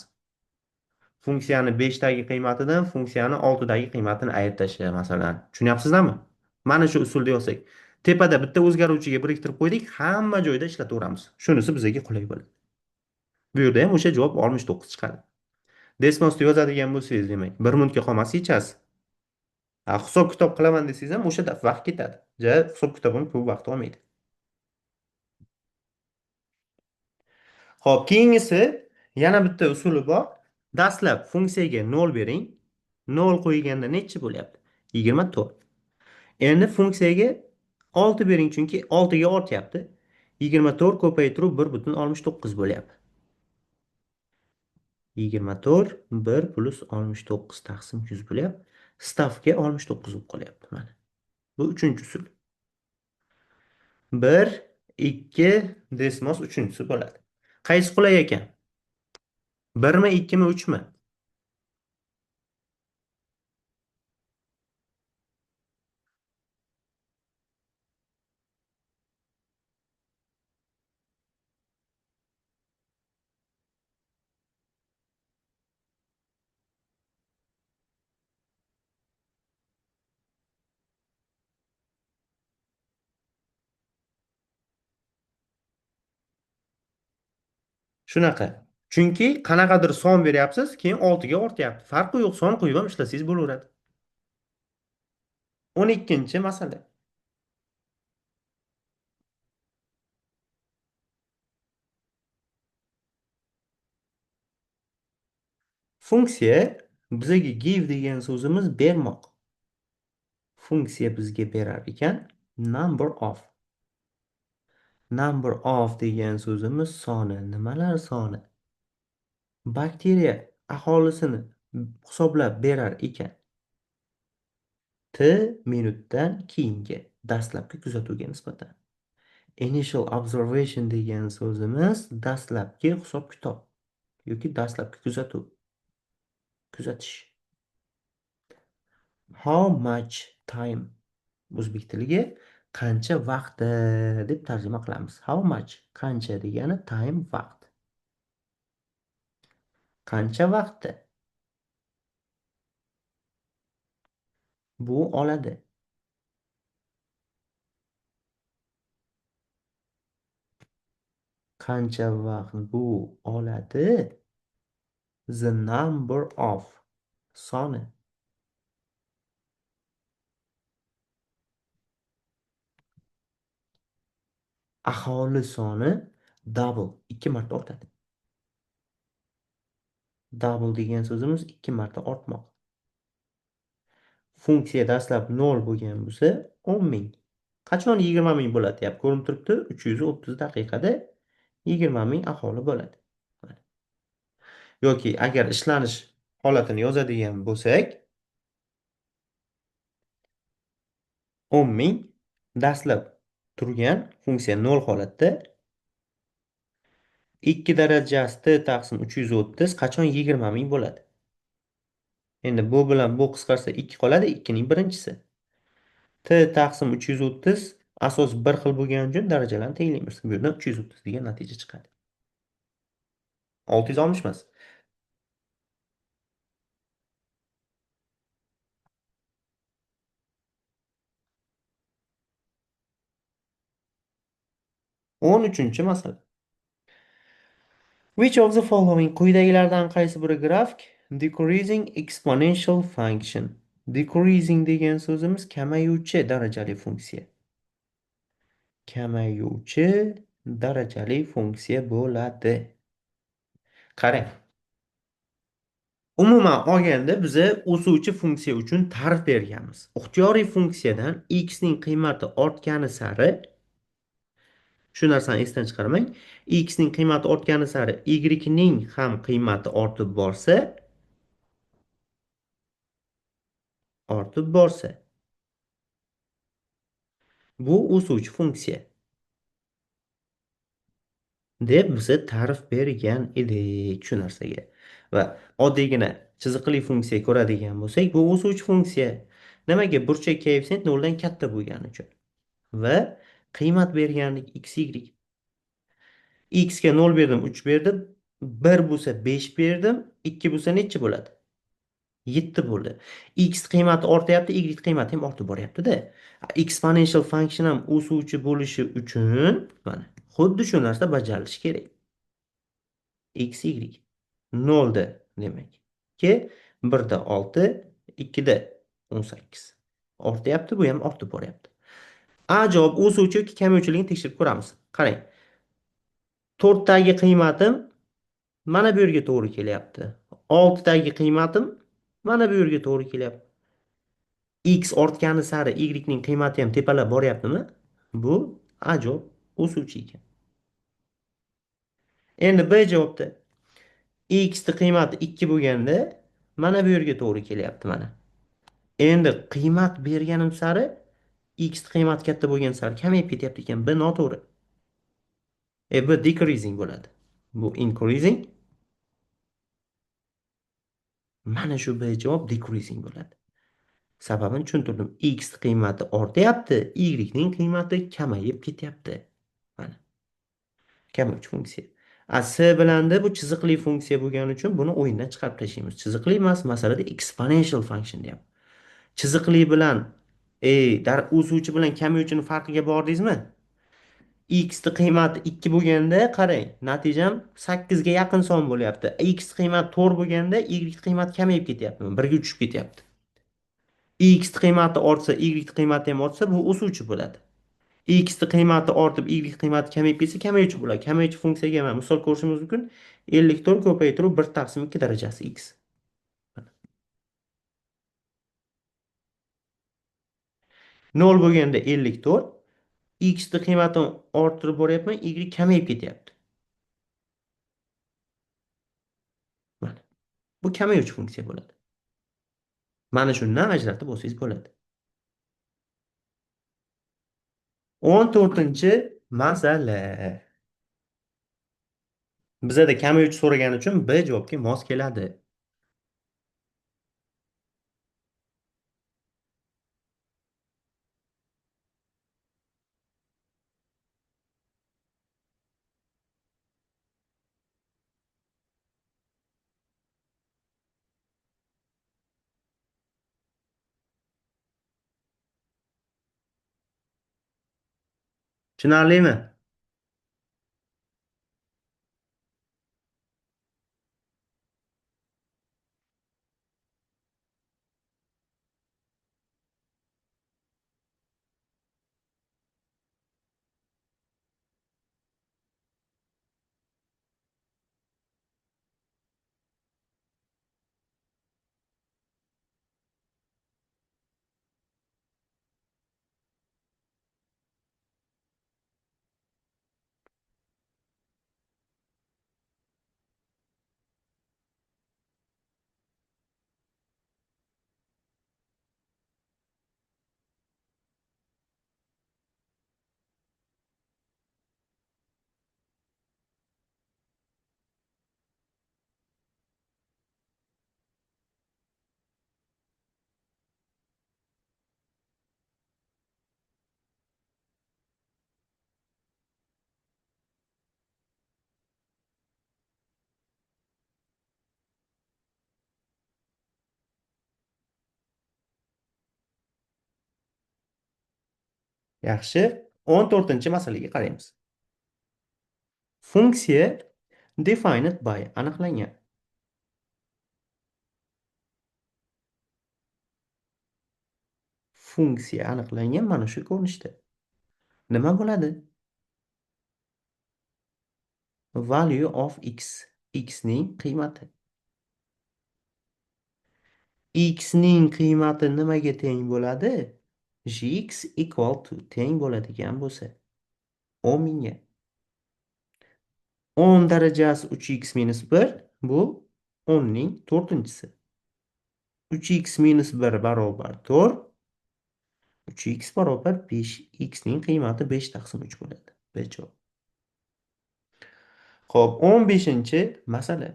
Funksiyani beshdagi qiymatidan funksiyani oltidagi qiymatini ayirib tashla masalan. Tushunyapsizlarmi? Mana shu usulda yozsak. Tepada bitta o'zgaruvchiga biriktirib qo'ydik, hamma joyda ishlataveramiz. Shunisi bizga qulay bo'ladi. Bu yerda ham o'sha javob 69 chiqadi. Desmosni yozadigan bo'lsangiz, demak, bir minutga qolmas yechasiz. Hisob kitob qilaman desangiz ham o'sha vaqt ketadi. Hisob kitob ham ko'p vaqt olmaydi. Xo'p, keyingisi yana bitta usuli bor. Dastlab funksiyaga 0 bering. 0 qo'yganda nechi bo'lyapti? 24. Endi funksiyaga 6 bering, chunki 6 ga ortyapti. 24 ko'paytiruv 1,69 bo'lyapti. 24 1 plus 69 taqsim 100 bo'lyapti. Stavka 69 bo'lib qolyapti. Mana. Bu uchinchi usul. 1, 2, desmos uchinchisi bo'ladi. Qaysi qulay ekan? 1mi, 2mi, 3mi? Shunaqa. Chunki qanaqadir son beryapsiz, keyin 6 ga ortyapti. Farqi yo'q, son qo'yib ham ishlasangiz bo'laveradi. 12-chi masala. Funksiya bizga give degan so'zimiz bermoq. Funksiya bizga berar ekan number of. Number of degan so'zimiz soni. Nimalar soni? Bakteriya aholisini hisoblab berar ekan. T minutdan keyingi dastlabki kuzatuvga nisbatan. Initial observation degan so'zimiz dastlabki hisob-kitob yoki dastlabki kuzatuv. Kuzatish. How much time o'zbek tiliga qancha vaqti deb tarjima qilamiz. How much qancha degani time vaqt. Qancha vaqti? Bu oladi. Qancha vaqt bu oladi? The number of soni. Aholi soni double, 2 marta ortadi. Double degan so'zimiz 2 marta ortmoq. Funksiya dastlab 0 bo'lgan bo'lsa 10 ming. Qachon 20 ming bo'ladi deb ko'rinib turibdi. 330 daqiqada 20 ming aholi bo'ladi. Yoki agar ishlanish holatini yozadigan bo'lsak 10 ming dastlab turgan funksiya 0 holatda 2 darajasi t taqsim 330 qachon 20 ming bo'ladi? Endi bu bilan bu qisqarsa 2 qoladi, 2 ning birinchisi. T taqsim 330 asos bir xil bo'lgani uchun darajalarni tenglaymiz. Bu yerdan 330 degan natija chiqadi. 660 emas. 13-chi masala. Which of the following quyidagilardan qaysi biri grafik decreasing exponential function? Decreasing degan so'zimiz kamayuvchi darajali funksiya. Kamayuvchi darajali funksiya bo'ladi. Qarang. Umuman olganda biza o'suvchi funksiya uchun ta'rif berganmiz. Ixtiyoriy funksiyadan x ning qiymati ortgani sari shu narsani esdan chiqarmang. X ning qiymati ortgani sari y ning ham qiymati ortib borsa, bu o'suvchi funksiya deb biza ta'rif bergan edik shu narsaga. Va oddiygina chiziqli funksiya ko'radigan bo'lsak, bu o'suvchi funksiya. Nimaga? Burchak koeffitsient 0 dan katta bo'lgani uchun. Va qiymat berganlik x, y. X ga 0 berdim, 3 berdim. 1 bo'lsa 5 berdim. 2 bo'lsa nechi bo'ladi? 7 bo'ldi. X qiymati ortyapti, Y qiymati ham ortib boryapti-da. Exponential function ham o'suvchi bo'lishi uchun mana xuddi shu narsa bajarilishi kerak. X, Y 0 da demak. 2, 1 da 6, 2 da 18. Ortyapti, bu ham ortib boryapti. A javob o'suvchi yoki kamayuvchiligini tekshirib ko'ramiz. Qarang. 4 dagi qiymatim mana bu yerga to'g'ri kelyapti. 6 dagi qiymatim mana bu yerga to'g'ri kelyapti. X ortgani sari Y ning qiymati ham tepalab boryaptimi? Bu A javob o'suvchi ekan. Endi B javobda X ning qiymati 2 bo'lganda mana bu yerga to'g'ri kelyapti mana. Endi qiymat berganim sari X ning qiymati katta bo'lgan sari kamayib ketyapti ekan. B noto'g'ri. Bu decreasing bo'ladi. Bu increasing. Mana shu B javob decreasing bo'ladi. Sababini tushuntirdim. X qiymati ortyapti, Y ning qiymati kamayib ketyapti. Mana. Kamayuvchi funksiya. S bilanda bu chiziqli funksiya bo'lgani uchun buni o'yindan chiqarib tashlaymiz. Chiziqli emas, masalada exponential function deyapti. Chiziqli bilan o'suvchi bilan kamayuvchini farqiga bordingizmi? X ning qiymati 2 bo'lganda qarang, natijam 8 ga yaqin son bo'lyapti. X qiymati 4 bo'lganda Y qiymati kamayib ketyapti, 1 ga tushib ketyapti. X qiymati ortsa, Y qiymati ham ortsa, bu o'suvchi bo'ladi. X qiymati ortib, Y qiymati kamayib ketsa, kamayuvchi bo'ladi. Kamayuvchi funksiyaga mana misol ko'rishimiz mumkin. 54 ko'paytiruv 1 taqsim 2 darajasi x. 0 bo'lganda 54, x ning qiymatini orttirib boryapman, Y kamayib ketyapti. Mana. Bu kamayuvchi funksiya bo'ladi. Mana shundan ajratib olsangiz bo'ladi. 14-chi masala. Bizada kamayuvchi so'ragani uchun B javobga mos keladi. Tushunarlimi? Yaxshi. 14-chi masalaga qaraymiz. Funksiya defined by aniqlangan. Funksiya aniqlangan mana shu ko'rinishda. Nima bo'ladi? Value of x. X ning qiymati. X ning qiymati nimaga teng bo'ladi? Gx equal to teng bo'ladigan bo'lsa 10 mingga. 10 darajasi 3x minus 1 bu 10 ning to'rtinchisi. 3x minus 1 barobar 4. 3x barobar 5. X ning qiymati 5 taqsim 3 bo'ladi. B javob. Xo'p, 15-chi masala.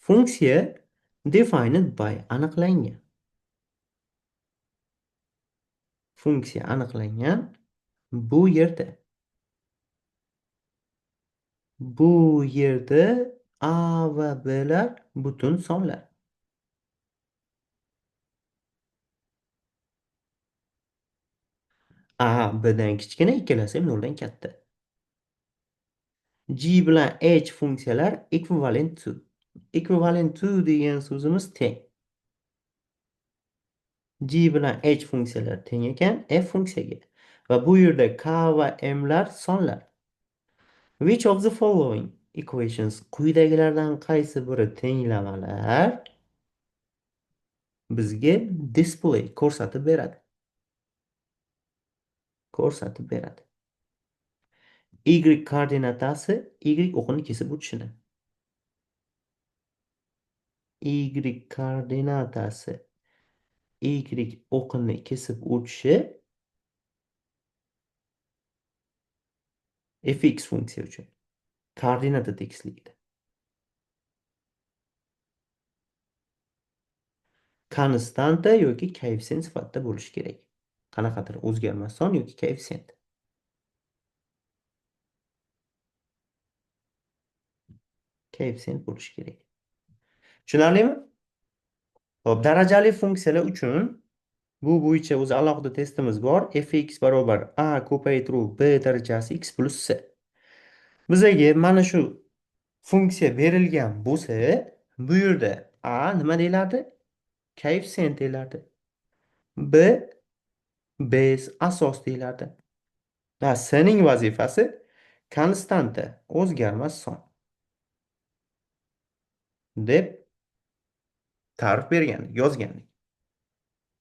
Funksiya defined by aniqlangan. Funksiya aniqlangan bu yerda a va b'lar butun sonlar. A b'dan kichkina, ikkalasi ham 0 dan katta. G bilan h funksiyalar equivalent to. Equivalent to degan so'zimiz teng. G bilan h funksiyalar teng ekan f funksiyaga. Va bu yerda k va m'lar sonlar. Which of the following equations quyidagilardan qaysi biri tenglamalar bizga display ko'rsatib beradi? Ko'rsatib beradi. Y koordinatasi y o'qini kesib o'tishini. Y koordinatasi y o'qini kesib o'tishi fx funksiya uchun koordinata tekisligida. Konstanta yoki koeffitsient sifatida bo'lishi kerak. Qanaqadir o'zgarmas son yoki koeffitsient. Koeffitsient bo'lishi kerak. Tushunarlimi? Xo'p, darajali funksiyalar uchun bu bo'yicha o'zi alohida testimiz bor. Fx barobar a ko'paytiruv b darajasi x plus c. Bizaga mana shu funksiya berilgan bo'lsa, bu yerda a nima deyiladi? Koeffitsient deyiladi. B base asos deyiladi. Va c ning vazifasi konstanta, o'zgarmas son deb ta'rif bergan, yozgan.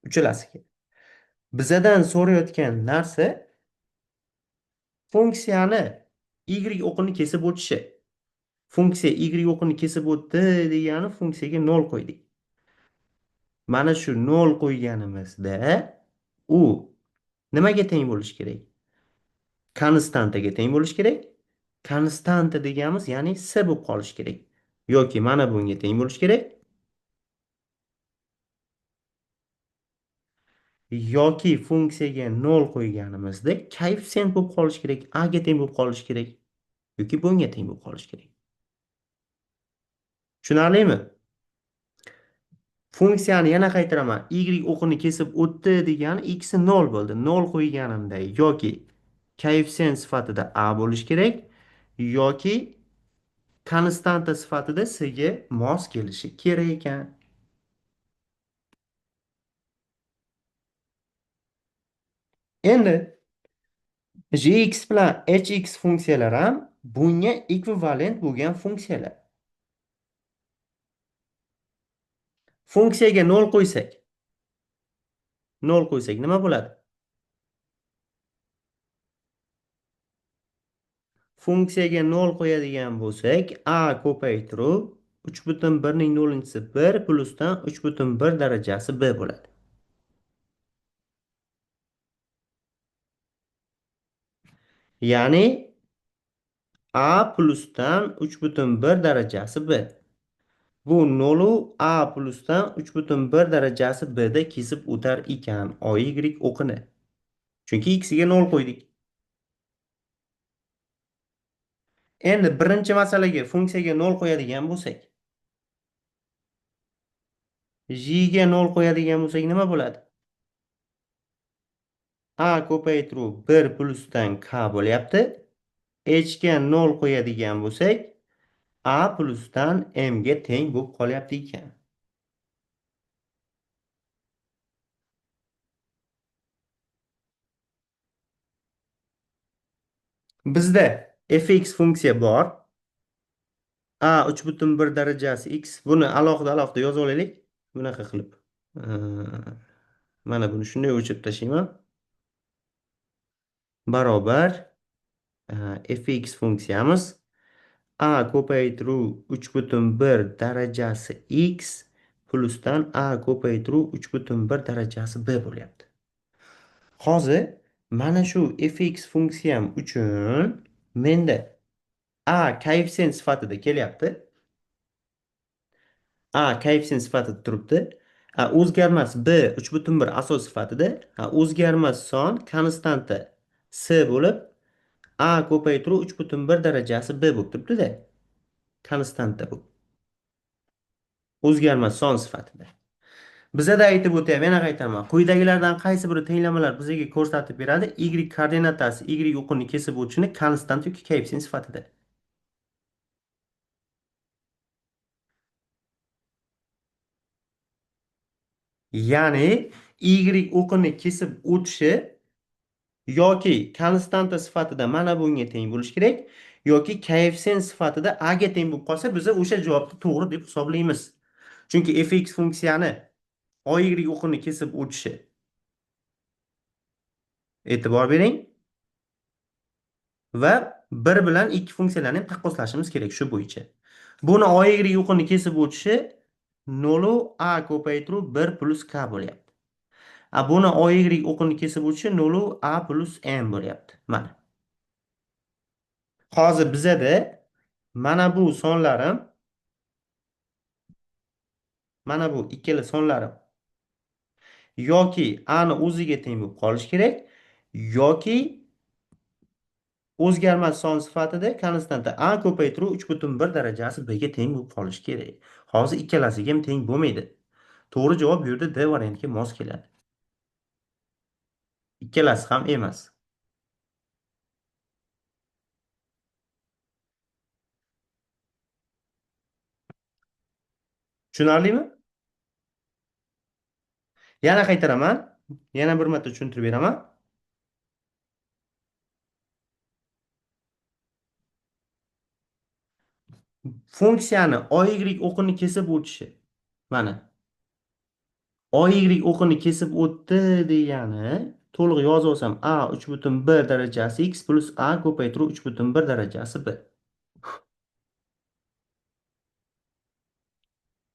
Uchalasiga. Bizadan so'rayotgan narsa funksiyani y o'qini kesib o'tishi. Funksiya y o'qini kesib o'tdi degani funksiyaga 0 qo'ydik. Mana shu 0 qo'yganimizda u nimaga teng bo'lishi kerak? Konstantaga teng bo'lishi kerak. Konstanta deganimiz, ya'ni c bo'lib qolishi kerak. Yoki mana bunga teng bo'lishi kerak. Yoki funksiyaga 0 qo'yganimizda koeffitsient bo'lib qolishi kerak, a ga teng bo'lib qolishi kerak. Yoki bunga teng bo'lib qolishi kerak. Tushunarlimi? Funksiyani yana qaytaraman. Y o'qini kesib o'tdi degani x 0 bo'ldi. 0 qo'yganimda yoki koeffitsient sifatida a bo'lishi kerak yoki konstanta sifatida c ga mos kelishi kerak ekan. Endi gx bilan hx funksiyalar ham bunga ekvivalent bo'lgan funksiyalar. Funksiyaga 0 qo'ysak, nima bo'ladi? Funksiyaga 0 qo'yadigan bo'lsak, a ko'paytiruv 3,1 ning 0-si 1 plusdan 3,1 darajasi b bo'ladi. Ya'ni a plusdan 3,1 darajasi b. Bu 0 a plusdan 3,1 darajasi b da kesib o'tar ekan oy o'qini. Chunki x ga 0 qo'ydik. Endi birinchi masalaga funksiyaga 0 qo'yadigan bo'lsak, J'ga 0 qo'yadigan bo'lsak nima bo'ladi? A ko'paytiruv 1 plyusdan k bo'lyapti. Hga 0 qo'yadigan bo'lsak, A plyusdan M ga teng bo'lib qolyapti ekan. Bizda fx funksiya bor. A 3,1 darajasi x. Buni alohida yozib olaylik. Bunaqa qilib. Ee, Mana buni shunday o'chirib tashlayman. Barobar fx funksiyamiz a ko'paytiruv 3,1 darajasi x plyusdan a ko'paytiruv 3,1 darajasi b bo'lyapti. Hozir mana shu fx funksiyam uchun menda a koeffitsient sifatida kelyapti. A koeffitsient sifatida turibdi. O'zgarmas b 3,1 asos sifatida, o'zgarmas son konstanta s bo'lib, a ko'paytiruv 3,1 darajasi b bo'lib turibdi-da. Konstanta bu. O'zgarmas son sifatida. Bizada aytib o'tyapman, yana qaytaraman. Quyidagilardan qaysi biri tenglamalar bizga ko'rsatib beradi? Y koordinatasi y o'qini kesib o'tishini konstant yoki koeffitsient sifatida. Ya'ni y o'qini kesib o'tishi yoki konstanta sifatida mana bunga teng bo'lishi kerak, yoki koeffitsient sifatida a ga teng bo'lib qolsa, biz o'sha javobni to'g'ri deb hisoblaymiz. Chunki fx funksiyani oy o'qini kesib o'tishi, e'tibor bering, va bir bilan ikki funksiyalarni ham taqqoslashimiz kerak shu bo'yicha. Buni oy o'qini kesib o'tishi 0 a ko'paytiruv 1 plus k bo'lyapti. Buni oy o'qini kesib o'tishi 0 a plus m bo'lyapti. Mana. Hozir bizada mana bu sonlarim, mana bu ikkala sonlarim yoki a ni o'ziga teng bo'lib qolishi kerak, yoki o'zgarmas son sifatida konstanta a ko'paytiruv 3,1 darajasi b ga teng bo'lib qolishi kerak. Hozir ikkalasiga ham teng bo'lmaydi. To'g'ri javob bu yerda D variantiga mos keladi. Ikkalasi ham emas. Tushunarlimi? Yana qaytaraman. Yana bir marta tushuntirib beraman. Funksiyani oy o'qini kesib o'tishi. Mana. Oy o'qini kesib o'tdi degani to'liq yozib olsam a 3,1 darajasi x plus a ko'paytiruv 3,1 darajasi b.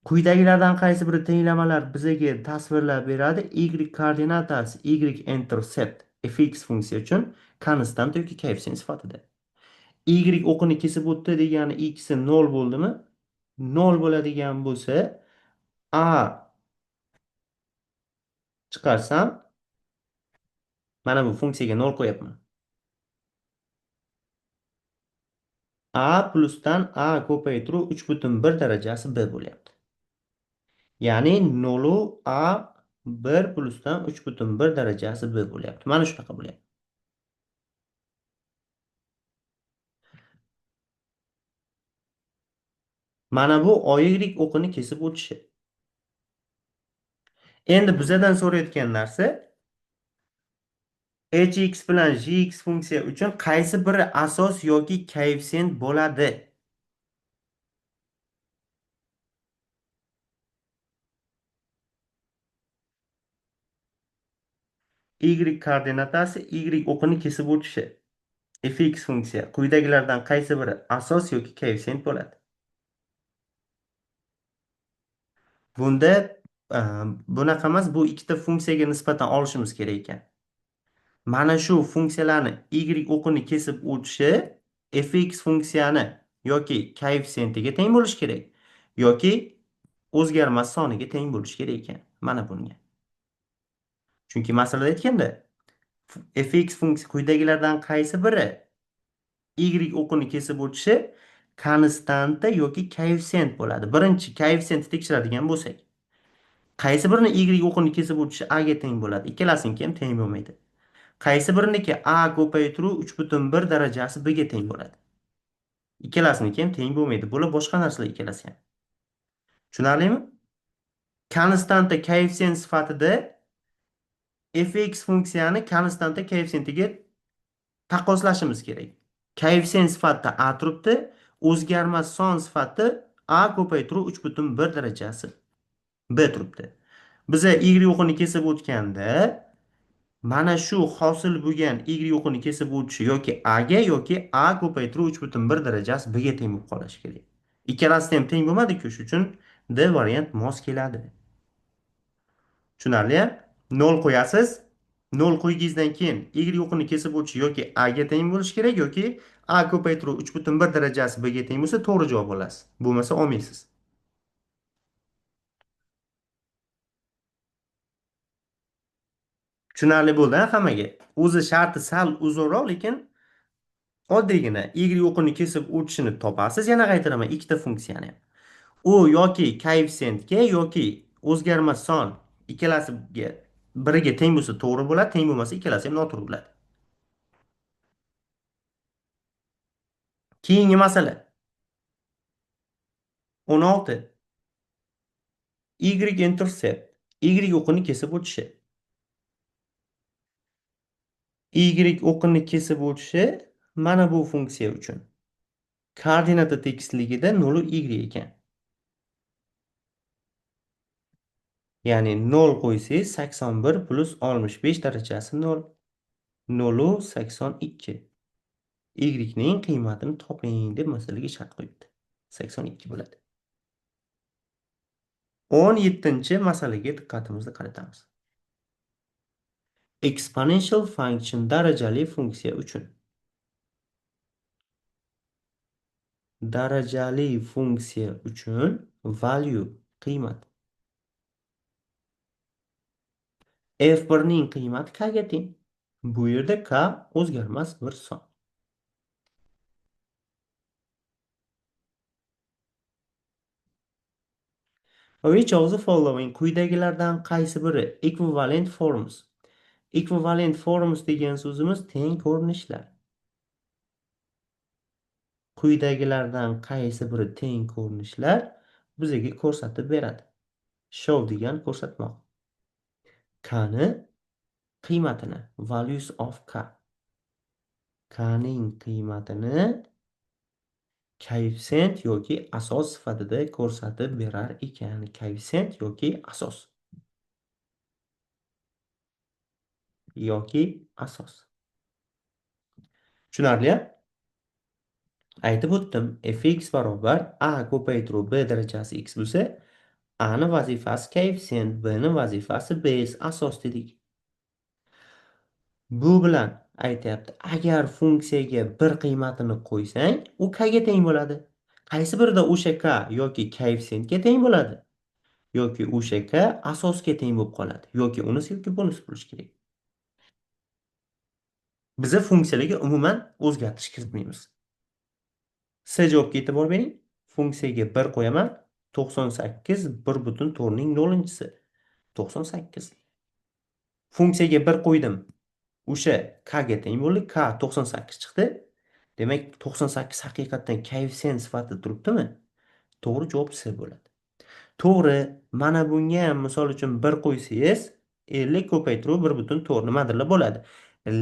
Quyidagilardan qaysi biri tenglamalar bizga tasvirlab beradi? Y koordinatasi y-intercept fx funksiya uchun konstant yoki koeffitsient sifatida. Y o'qini kesib o'tdi degani x 0 bo'ldimi? 0 bo'ladigan bo'lsa a chiqarsam mana bu funksiyaga 0 qo'yapman. A plusdan a ko'paytiruv 3,1 darajasi b bo'lyapti. Ya'ni 0 a 1 plusdan 3,1 darajasi b bo'lyapti. Mana shunaqa bo'lyapti. Mana bu y o'qini kesib o'tishi. Endi bizadan so'rayotgan narsa hx bilan gx funksiya uchun qaysi biri asos yoki koeffitsient bo'ladi? Y koordinatasi y o'qini kesib o'tishi. Fx funksiya quyidagilardan qaysi biri asos yoki koeffitsient bo'ladi? Bunda bunaqa emas, bu ikkita funksiyaga nisbatan olishimiz kerak ekan. Mana shu funksiyalarni y o'qini kesib o'tishi fx funksiyani yoki koeffitsiyentiga teng bo'lishi kerak, yoki o'zgarmas soniga teng bo'lishi kerak ekan. Mana bunga. Chunki masalada aytganda fx funksiya quyidagilardan qaysi biri y o'qini kesib o'tishi konstanta yoki koeffitsient bo'ladi. Birinchi koeffitsiyentni tekshiradigan bo'lsak, Qaysi birini y o'qini kesib o'tishi a ga teng bo'ladi? Ikkalasiniki ham teng bo'lmaydi. Qaysi biriniki a ko'paytiruv 3,1 darajasi b ga teng bo'ladi? Ikkalasiniki ham teng bo'lmaydi. Bular boshqa narsalar ikkalasi ham. Tushunarlimi? Konstanta koeffitsient sifatida fx funksiyani konstanta koeffitsiyentiga taqqoslashimiz kerak. Koeffitsient sifatida a turibdi, o'zgarmas son sifatida a ko'paytiruv 3,1 darajasi b turibdi. Biza y o'qini kesib o'tganda mana shu hosil bo'lgan y o'qini kesib o'tishi yoki a ga yoki a ko'paytiruv 3,1 darajasi b ga teng bo'lib qolishi kerak. Ikkalasi ham teng bo'lmadi-ku, shuning uchun d variant mos keladi. Tushunarli? 0 qo'yasiz. 0 qo'yganingizdan keyin y o'qini kesib o'tishi yoki a ga teng bo'lishi kerak yoki a ko'paytiruv 3,1 darajasi b ga teng bo'lsa to'g'ri javob olasiz. Bo'lmasa olmaysiz. Tushunarli bo'ldi hammaga. O'zi sharti sal uzunroq, lekin oddiygina y o'qini kesib o'tishini topasiz. Yana qaytaraman, ikkita funksiyani. U yoki koeffitsiyentga yoki o'zgarmas son ikkalasiga biriga teng bo'lsa to'g'ri bo'ladi, teng bo'lmasa ikkalasi ham noto'g'ri bo'ladi. Keyingi masala 16. Y-intercept. Y o'qini kesib o'tishi. Y o'qini kesib o'tishi mana bu funksiya uchun. Koordinata tekisligida 0 y ekan. Ya'ni 0 qo'ysangiz 81 plus 65 darajasi 0. 0 82. Y ning qiymatini toping deb masalaga shart qo'yibdi. 82 bo'ladi. 17-masalaga diqqatimizni qaratamiz. Exponential function darajali funksiya uchun. Darajali funksiya uchun value qiymat. F1 ning qiymati k ga teng. Bu yerda k o'zgarmas bir son. Which of the following quyidagilardan qaysi biri equivalent forms? Equivalent forms degan so'zimiz teng ko'rinishlar. Quyidagilardan qaysi biri teng ko'rinishlar bizga ko'rsatib beradi. Show degan ko'rsatmoq. K ni qiymatini, values of k. K ning qiymatini koeffitsient yoki asos sifatida ko'rsatib berar ekan. Koeffitsient yoki asos. Yoki asos. Tushunarli? Aytib o'tdim, fx barobar a ko'paytiruv b darajasi x bo'lsa, a ni vazifasi koeffitsient, b ni vazifasi base asos dedik. Bu bilan aytyapti, agar funksiyaga bir qiymatini qo'ysang, u k ga teng bo'ladi. Qaysi birida o'sha k yoki koeffitsiyentga teng bo'ladi, yoki o'sha k asosga teng bo'lib qoladi, yoki unisi yoki bunisi bo'lishi kerak. Biza funksiyalarga umuman o'zgartirish kiritmaymiz. S javobga e'tibor bering. Funksiyaga 1 qo'yaman. 98 1,4 ning 0-si. 98. Funksiyaga 1 qo'ydim. O'sha k ga teng bo'ldi. K 98 chiqdi. Demak, 98 haqiqatdan koeffitsient sifatida turibdimi? To'g'ri javob C bo'ladi. To'g'ri, mana bunga ham misol uchun 1 qo'ysangiz 50 ko'paytiruv 1,4 nimadirlar bo'ladi.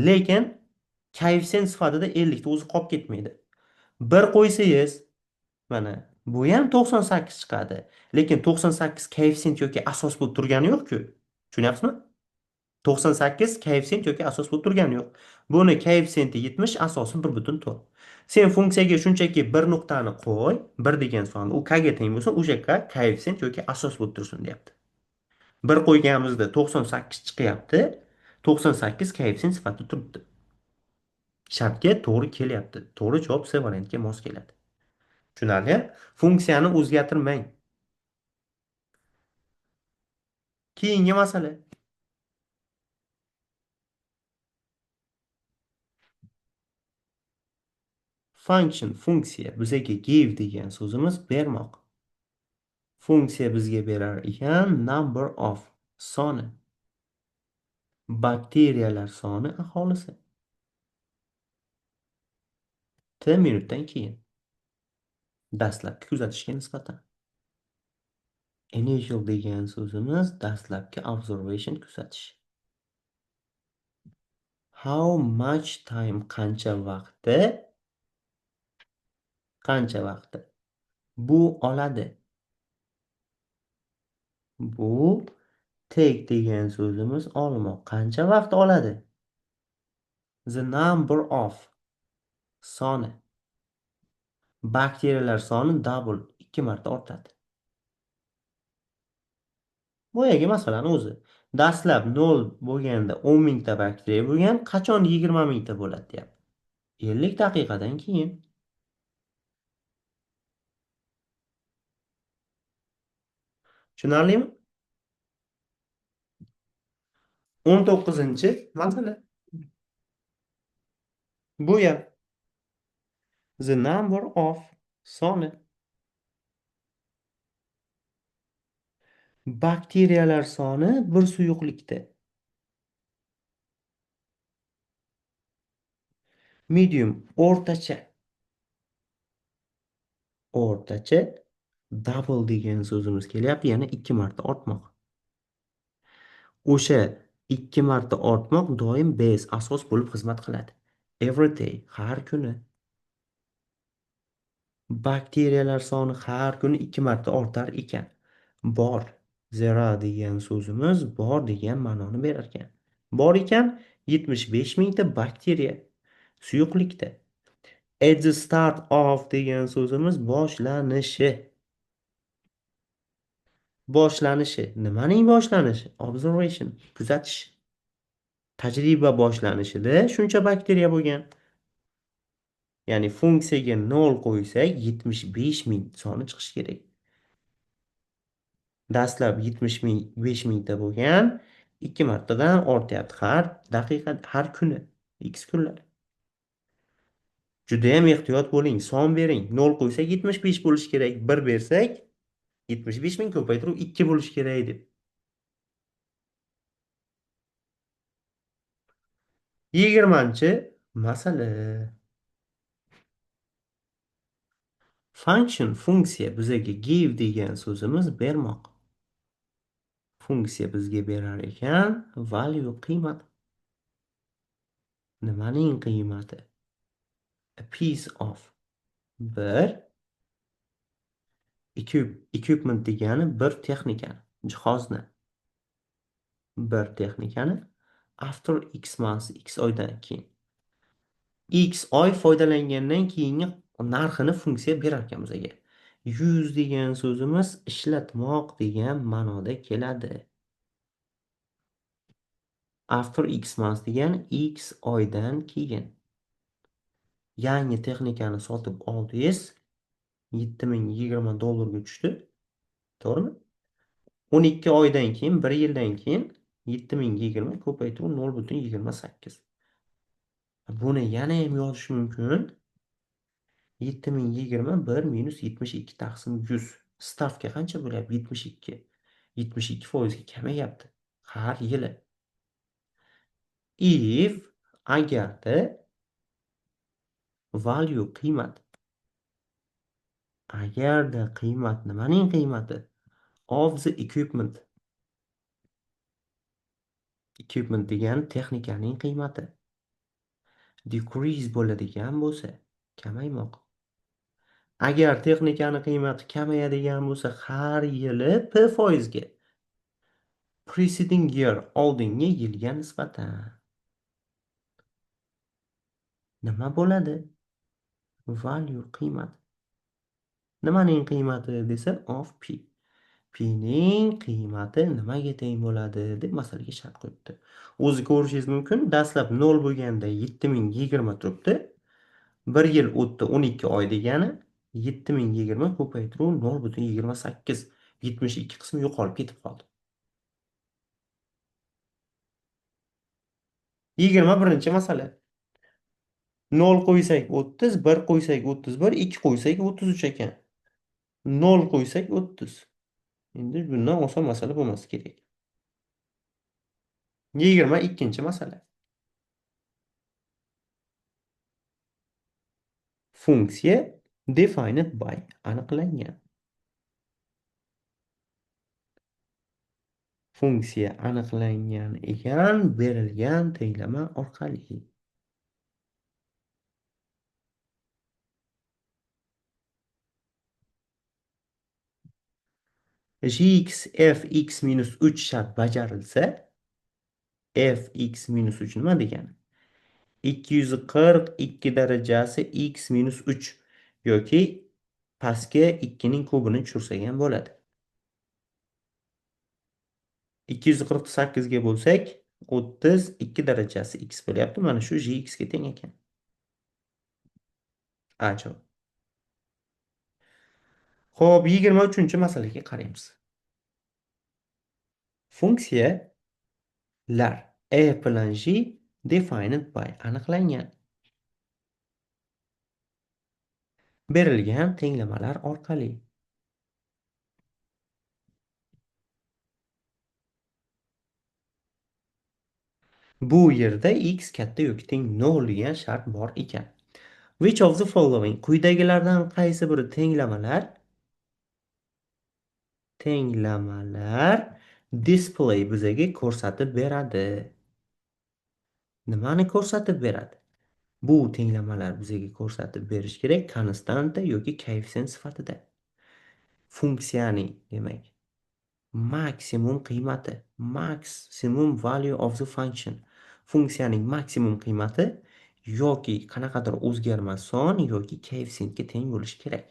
Lekin koeffitsient sifatida 50 ta o'zi qolib ketmaydi. 1 qo'ysangiz mana bu ham 98 chiqadi. Lekin 98 koeffitsient yoki asos bo'lib turgani yo'q-ku. Tushunyapsizmi? 98 koeffitsient yoki asos bo'lib turgani yo'q. Buni koeffitsiyenti 70, asosi 1,4. Sen funksiyaga shunchaki bir nuqtani qo'y, 1 degan son, u k ga teng bo'lsin, o'sha k koeffitsient yoki asos bo'lib tursin deyapti. 1 qo'yganimizda 98 chiqyapti. 98 koeffitsient sifatida turibdi. Shartga to'g'ri kelyapti. To'g'ri javob C variantiga mos keladi. Tushunarli? Funksiyani o'zgartirmang. Keyingi masala. Function, funksiya. Bizga give degan so'zimiz bermoq. Funksiya bizga berar ekan number of soni. Bakteriyalar soni aholisi. T minutdan keyin. Dastlabki kuzatishga nisbatan. Initial degan so'zimiz dastlabki observation kuzatish. How much time qancha vaqti? Qancha vaqti? Bu oladi. Bu take degan so'zimiz olmoq. Qancha vaqt oladi? The number of soni. Bakteriyalar soni double 2 marta ortadi. Boyagi masalani o'zi. Dastlab 0 bo'lganda 10 mingta bakteriya bo'lgan, qachon 20 mingta bo'ladi deyapti. 50 daqiqadan keyin. Tushunarlimi? 19-masala. Bu ham the number of soni. Bakteriyalar soni bir suyuqlikda. Medium o'rtacha. O'rtacha double degan so'zimiz kelyapti, ya'ni 2 marta ortmoq. O'sha 2 marta ortmoq doim base asos bo'lib xizmat qiladi. Every day, har kuni. Bakteriyalar soni har kuni 2 marta ortar ekan. Bor. Zero degan so'zimiz bor degan ma'noni berar ekan. Bor ekan 75 mingta bakteriya suyuqlikda. At the start of degan so'zimiz boshlanishi. Boshlanishi. Nimaning boshlanishi? Observation, kuzatish. Tajriba boshlanishida shuncha bakteriya bo'lgan. Ya'ni funksiyaga 0 qo'ysak 75 ming soni chiqishi kerak. Dastlab 75 mingta bo'lgan, 2 martadan ortyapti har daqiqa, har kuni, x kunlar. Juda ham ehtiyot bo'ling, son bering. 0 qo'ysak 75 bo'lishi kerak, 1 bersak 75 ming ko'paytirib 2 bo'lishi kerak deb. 20-masala. Function, funksiya bizaga give degan so'zimiz bermoq. Funksiya bizga berar ekan value, qiymat. Nimaning qiymati? A piece of. Bir equipment degani bir texnikani, jihozni. Bir texnikani after x months, x oydan keyin. X oy foydalangandan keyingi narxini funksiya berar ekan bizga. Use degan so'zimiz ishlatmoq degan ma'noda keladi. After x months degani x oydan keyin. Yangi texnikani sotib oldingiz, $7020 tushdi. To'g'rimi? 12 oydan keyin, 1 yildan keyin 7020 ko'paytiruv 0,28. Buni yana ham yozish mumkin. 7020 1 minus 72 taqsim 100. Stavka qancha bo'lyapti? 72. 72% kamayapti har yili. If agarda value, qiymat. Agarda qiymat, nimaning qiymati? Of the equipment. Equipment degani texnikaning qiymati. Decrease bo'ladigan bo'lsa, kamaymoq. Agar texnikani qiymati kamayadigan bo'lsa, har yili p%ga. Preceding year, oldingi yilga nisbatan. Nima bo'ladi? Value, qiymat. Nimaning qiymati desa, of p. P ning qiymati nimaga teng bo'ladi deb masalaga shart qo'yibdi. O'zi ko'rishingiz mumkin, dastlab 0 bo'lganda 7020 turibdi. 1 yil o'tdi, 12 oy degani 7020 ko'paytiruv 0,28. 72 qismi yo'qolib ketib qoldi. 21-masala. 0 qo'ysak 30, 1 qo'ysak 31, 2 qo'ysak 33 ekan. 0 qo'ysak 30. Endi bundan oson masala bo'lmasi kerak. 22-masala. Funksiya defined by aniqlangan. Funksiya aniqlangan ekan berilgan tenglama orqali. Gx fx minus 3 shart bajarilsa, fx minus 3 nima degani? 242 darajasi x minus 3 yoki pastga 2 ning kubini tushirsak ham bo'ladi. 248 ga bo'lsak, 32 darajasi x bo'lyapti. Mana shu gx ga teng ekan. Ajoyib. Xo'p, 23-masalaga qaraymiz. Funksiyalar a bilan g defined by aniqlangan. Berilgan tenglamalar orqali. Bu yerda x katta yoki teng 0 degan shart bor ekan. Which of the following quyidagilardan qaysi biri tenglamalar display bizaga ko'rsatib beradi? Nimani ko'rsatib beradi? Bu tenglamalar bizaga ko'rsatib berish kerak konstanta yoki koeffitsient sifatida. Funksiyaning, demak, maksimum qiymati, maximum value of the function. Funksiyaning maksimum qiymati yoki qanaqadir o'zgarmas son yoki koeffitsientga teng bo'lishi kerak.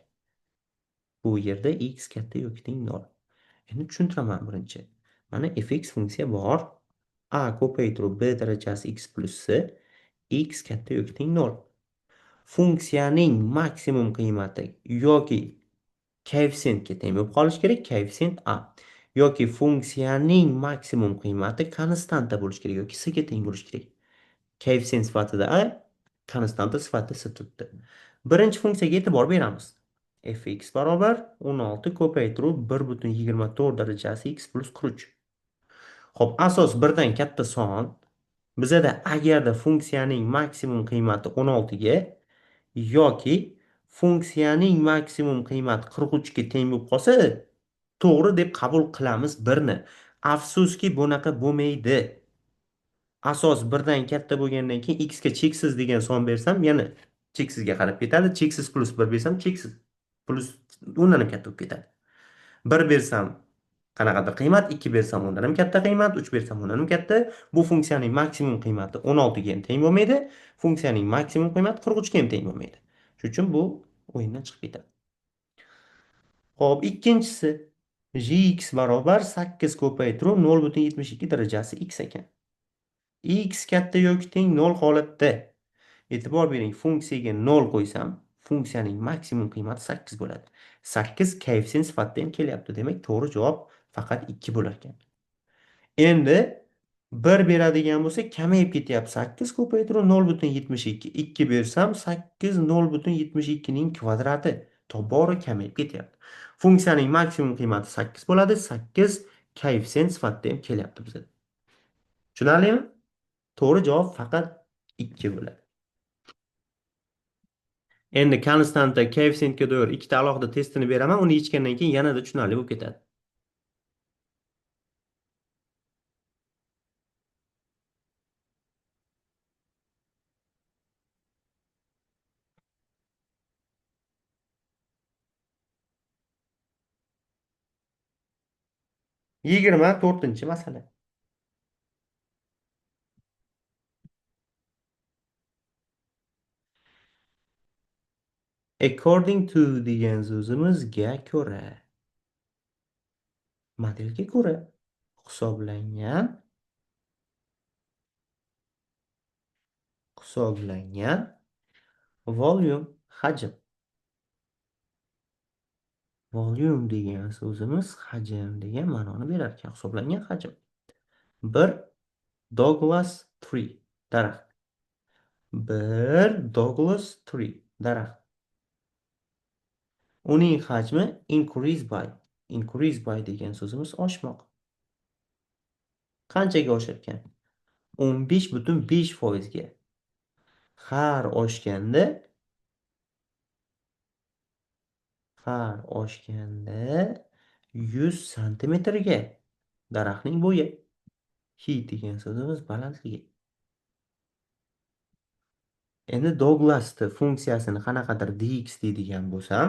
Bu yerda x katta yoki teng 0. Endi tushuntiraman birinchi. Mana fx funksiya bor. A ko'paytirib b darajasi x plus c, x katta yoki teng 0. Funksiyaning maksimum qiymati yoki koeffitsiyentga teng bo'lib qolishi kerak, koeffitsient a. Yoki funksiyaning maksimum qiymati konstanta bo'lishi kerak yoki c ga teng bo'lishi kerak. Koeffitsient sifatida a, konstanta sifatida c turibdi. Birinchi funksiyaga e'tibor beramiz. Fx barobar 16 ko'paytirib 1,24 darajasi x plus 43. Xo'p, asos birdan katta son. Bizada agarda funksiyaning maksimum qiymati 16 ga yoki funksiyaning maksimum qiymati 43 ga teng bo'lib qolsa, to'g'ri deb qabul qilamiz birni. Afsuski bunaqa bo'lmaydi. Asos birdan katta bo'lgandan keyin x ga cheksiz degan son bersam, yana cheksizga qarab ketadi. Cheksiz plus 1 bersam, cheksiz plus undan ham katta bo'lib ketadi. 1 bersam qanaqadir qiymat, 2 bersam undan ham katta qiymat, 3 bersam undan ham katta. Bu funksiyaning maksimum qiymati 16 ga ham teng bo'lmaydi. Funksiyaning maksimum qiymati 43 ga ham teng bo'lmaydi. Shuning uchun bu o'yindan chiqib ketadi. Xo'p, ikkinchisi gx barobar 8 ko'paytirib 0,72 darajasi x ekan. X katta yoki teng 0 holatda. E'tibor bering, funksiyaga 0 qo'ysam, funksiyaning maksimum qiymati 8 bo'ladi. 8 koeffitsient sifatida ham kelyapti. Demak, to'g'ri javob faqat 2 bo'lar ekan. Endi 1 beradigan bo'lsa, kamayib ketyapti. 8 ko'paytirib 0,72. 2 bersam 8 0,72 ning kvadrati. Tobora kamayib ketyapti. Funksiyaning maksimum qiymati 8 bo'ladi. 8 koeffitsient sifatida ham kelyapti bizga. Tushunarlimi? To'g'ri javob faqat 2 bo'ladi. Endi konstanta koeffitsiyentga doir ikkita alohida testini beraman. Uni yechgandan keyin yanada tushunarli bo'lib ketadi. Yigirma to'rtinchi masala. According to degan so'zimizga ko'ra, modelga ko'ra hisoblangan volume, hajm. Volume degan so'zimiz hajm degan ma'noni berar ekan. Hisoblangan hajm. Bir Douglas tree daraxt. Bir Douglas tree daraxt. Uning hajmi increase by Increase by degan so'zimiz oshmoq. Qanchaga osharkan? 15,5%ga. Har oshganda, har oshganda 100 santimetrga. Daraxtning bo'yi. Height degan so'zimiz balandligi. Endi Douglasni funksiyasini qanaqadir dx deydigan bo'lsam,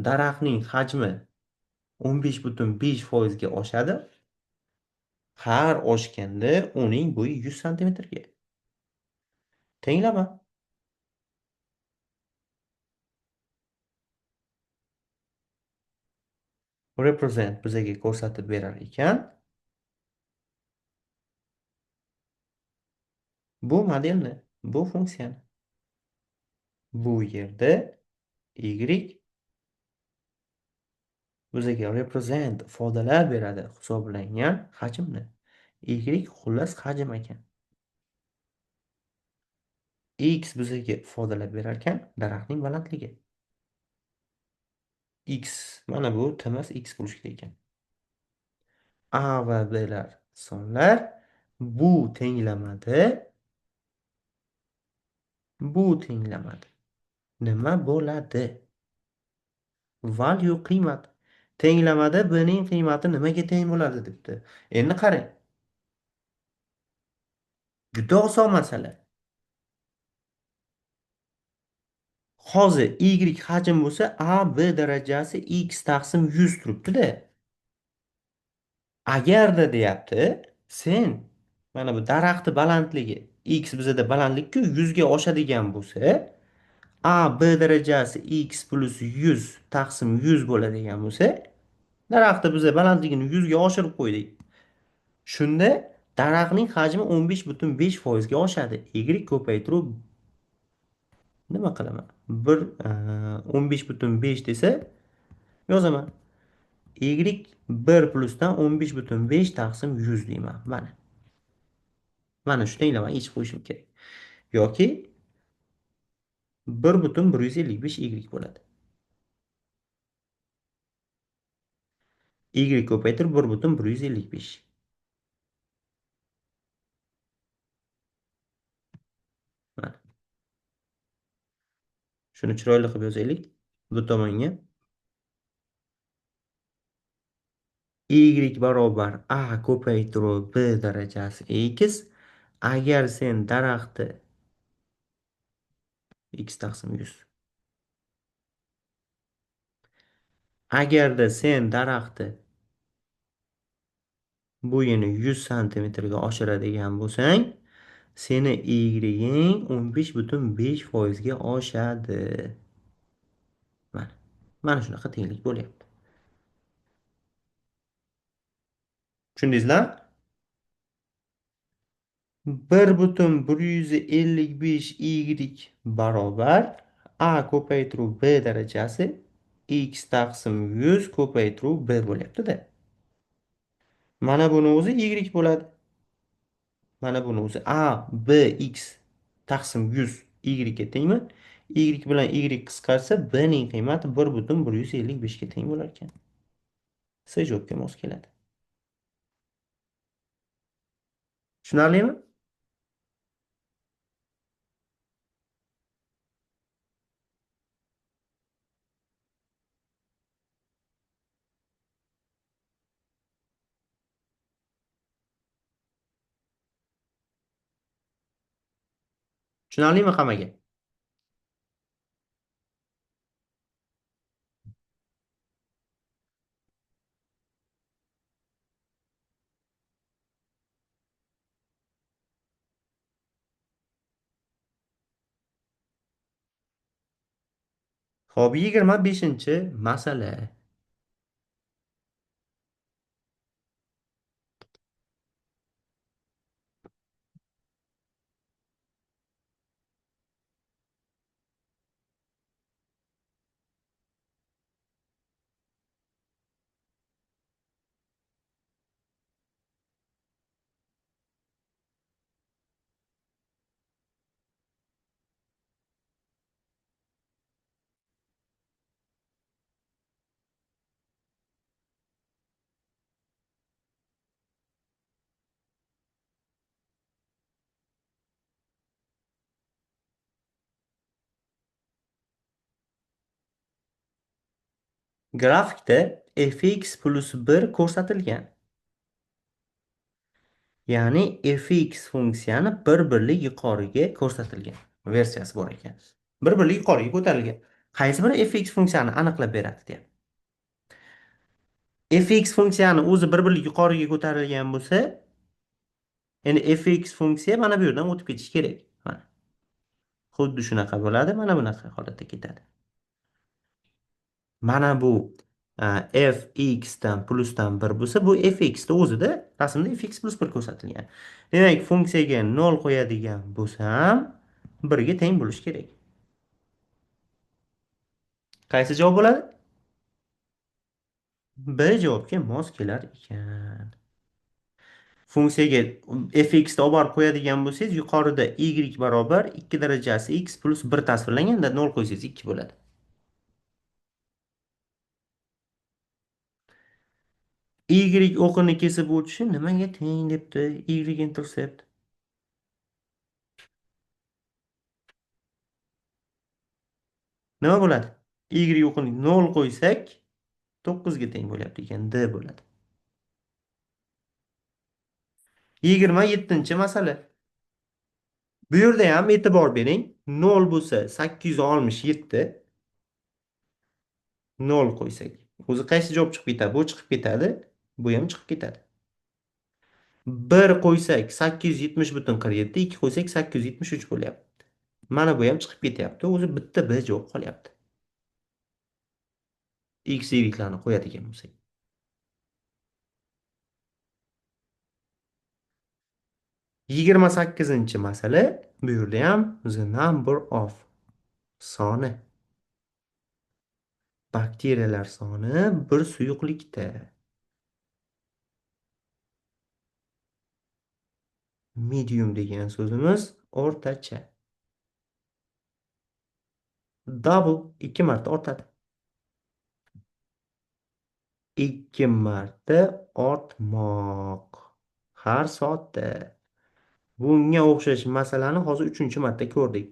daraxtning hajmi 15,5%ga oshadi. Har oshganda uning bo'yi 100 santimetrga. Tenglama. Represent bizaga ko'rsatib berar ekan. Bu modelni, bu funksiyani. Bu yerda y bizaga represent ifodalab beradi hisoblangan hajmni. Y xullas hajm ekan. X bizaga ifodalab berar ekan daraxtning balandligi. X mana bu tmas x bo'lishi kerak ekan. A va B'lar sonlar bu tenglamada nima bo'ladi? Value qiymat. Tenglamada B ning qiymati nimaga teng bo'ladi debdi. Endi qarang. Juda oson masala. Hozir y hajm bo'lsa a b darajasi x taqsim 100 turibdi-da. Agarda deyapti, sen mana bu daraxtni balandligi x bizada balandlik-ku 100 ga oshadigan bo'lsa, a b darajasi x plus 100 taqsim 100 bo'ladigan bo'lsa, daraxtni biz balandligini 100 ga oshirib qo'ydik. Shunda daraxtning hajmi 15,5% ga oshadi. Y ko'paytirib nima qilaman? 15,5 desa yozaman. Y 1 plusdan 15,5 taqsim 100 deyman. Mana. Mana shu tenglama ichib qo'yishim kerak. Yoki 1,155 y bo'ladi. Y ko'paytirib 1,155. Mana. Shuni chiroyli qilib yozaylik. Bu tomonga y barobar a ko'paytirib b darajasi x. Agar sen daraxtni x taqsim 100. Agarda sen daraxtni bo'yini 100 santimetrga oshiradigan bo'lsang, seni egring 15,5% ga oshadi. Mana. Mana shunaqa tenglik bo'lyapti. Tushundingizlar? 1,155 y barobar a ko'paytiruv b darajasi x taqsim 100 ko'paytiruv b bo'lyapti-da. Mana buni o'zi y bo'ladi. Mana buni o'zi a b x taqsim 100 y ga tengmi? Y bilan y qisqarsa b ning qiymati 1,155 ga teng bo'lar ekan. S javobga mos keladi. Tushunarlimi? Tushunarlimi hammaga? Xo'p, 25-masala. Grafikda fx plus 1 ko'rsatilgan. Ya'ni fx funksiyani bir birlik yuqoriga ko'rsatilgan versiyasi bor ekan. Bir birlik yuqoriga ko'tarilgan. Qaysi biri fx funksiyani aniqlab beradi deyapti. Fx funksiyani o'zi bir birlik yuqoriga ko'tarilgan bo'lsa, endi fx funksiya mana bu yerdan o'tib ketishi kerak. Mana. Xuddi shunaqa bo'ladi, mana bunaqa holatda ketadi. Mana bu fx dan plusdan 1 bo'lsa, bu fx da o'zida rasmda fx plus 1 ko'rsatilgan. Demak, funksiyaga 0 qo'yadigan bo'lsam, 1 ga teng bo'lishi kerak. Qaysi javob bo'ladi? B javobga mos kelar ekan. Funksiyaga fx da olib borib qo'yadigan bo'lsangiz, yuqorida y barobar 2 darajasi x plus 1 tasvirlanganda 0 qo'ysangiz 2 bo'ladi. Y o'qini kesib o'tishi nimaga teng debdi? Y-intercept. Nima bo'ladi? Y o'qini 0 qo'ysak 9 ga teng bo'lyapti ekan. D bo'ladi. 27-chi masala. Bu yerda ham e'tibor bering. 0 bo'lsa 867, 0 qo'ysak. O'zi qaysi javob chiqib ketadi? Bu chiqib ketadi. Bu ham chiqib ketadi. 1 qo'ysak 870,47, 2 qo'ysak 873 bo'lyapti. Mana bu ham chiqib ketyapti. O'zi bitta B javob qolyapti. X, Y'larni qo'yadigan bo'lsak. 28-chi masala. Bu yerda ham the number of soni. Bakteriyalar soni bir suyuqlikda. Medium degan so'zimiz o'rtacha. Double 2 marta ortadi. 2 marta ortmoq har soatda. Bunga o'xshash masalani hozir 3-marta ko'rdik.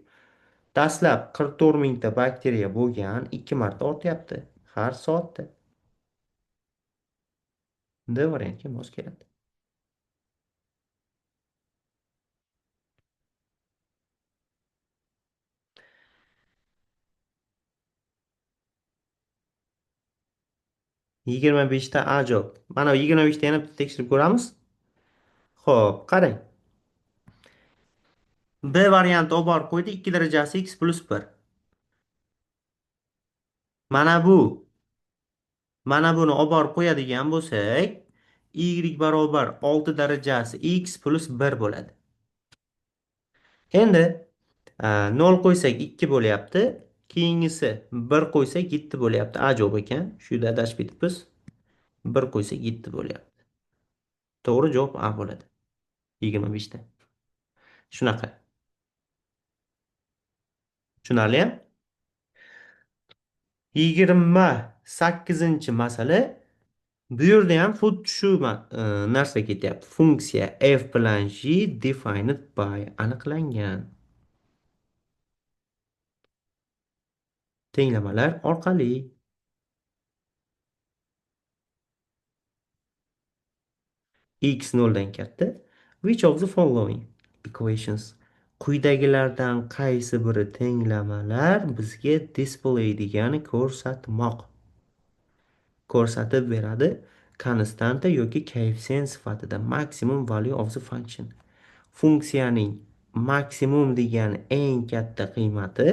Dastlab 44 mingta bakteriya bo'lgan, 2 marta ortyapti har soatda. D variantga mos keladi. Yigirma beshta A javob. Mana 25ta yana bitta tekshirib ko'ramiz. Xo'p, qarang. B varianti olib borib qo'ydi, 2 darajasi x plus 1. Mana bu. Mana buni olib borib qo'yadigan bo'lsak, y barobar 6 darajasi x plus 1 bo'ladi. Endi 0 qo'ysak 2 bo'lyapti. Keyingisi 1 qo'ysak 7 bo'lyapti. A javob ekan. Shu yerda adashib ketibmiz. 1 qo'ysak 7 bo'lyapti. To'g'ri javob A bo'ladi. 25 ta. Shunaqa. Tushunarlimi? 28-chi masala. Bu yerda ham xuddi shu narsa ketyapti. Funksiya f bilan g defined by aniqlangan. Tenglamalar orqali. X 0 dan katta. Which of the following equations? Quyidagilardan qaysi biri tenglamalar bizga display degani ko'rsatib beradi? Konstanta yoki koeffitsient sifatida maximum value of the function. Funksiyaning maksimum degani eng katta qiymati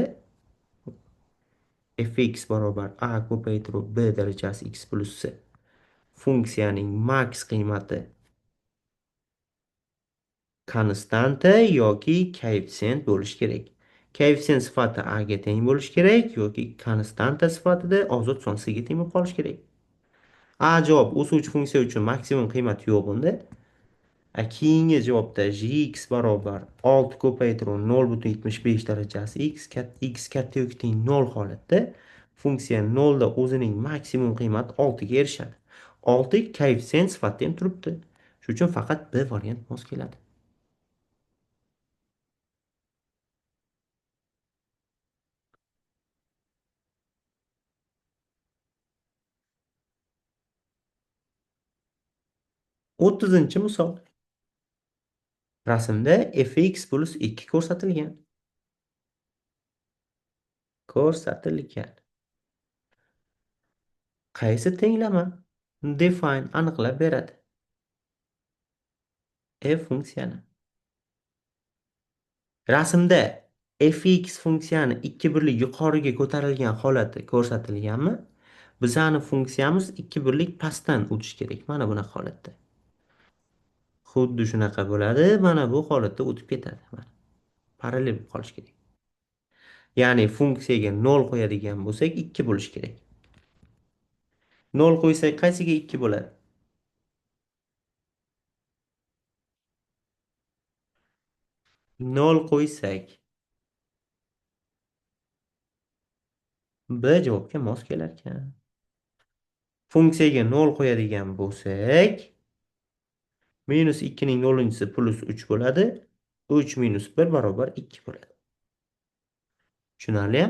fx barobar a ko'paytirib b darajasi x plus c. Funksiyaning max qiymati konstanta yoki koeffitsient bo'lishi kerak. Koeffitsient sifati a ga teng bo'lishi kerak yoki konstanta sifatida ozod son c ga teng bo'lib qolishi kerak. A javob o'suvchi funksiya uchun maksimum qiymat yo'q unda. Keyingi javobda gx barobar 6 ko'paytiruv 0,75 darajasi x katta yoki teng 0 holatda funksiya 0 da o'zining maksimum qiymati 6 ga erishadi. 6 koeffitsient sifatida ham turibdi. Shuning uchun faqat B variant mos keladi. o'ttizinchi misol. Rasmda fx plus 2 ko'rsatilgan. Ko'rsatilgan. Qaysi tenglama? Define aniqlab beradi. F funksiyani. Rasmda fx funksiyani 2 birlik yuqoriga ko'tarilgan holati ko'rsatilganmi? Bizani funksiyamiz 2 birlik pastdan o'tishi kerak. Mana bunaqa holatda. Xuddi shunaqa bo'ladi. Mana bu holatda o'tib ketadi. Mana parallel bo'lib qolishi kerak. Ya'ni funksiyaga 0 qo'yadigan bo'lsak, 2 bo'lishi kerak. 0 qo'ysak qaysiga 2 bo'ladi? 0 qo'ysak B javobga mos kelar ekan. Funksiyaga 0 qo'yadigan bo'lsak, minus 2 ning 0-chisi plus 3 bo'ladi. 3 minus 1 barobar 2 bo'ladi. Tushunarli?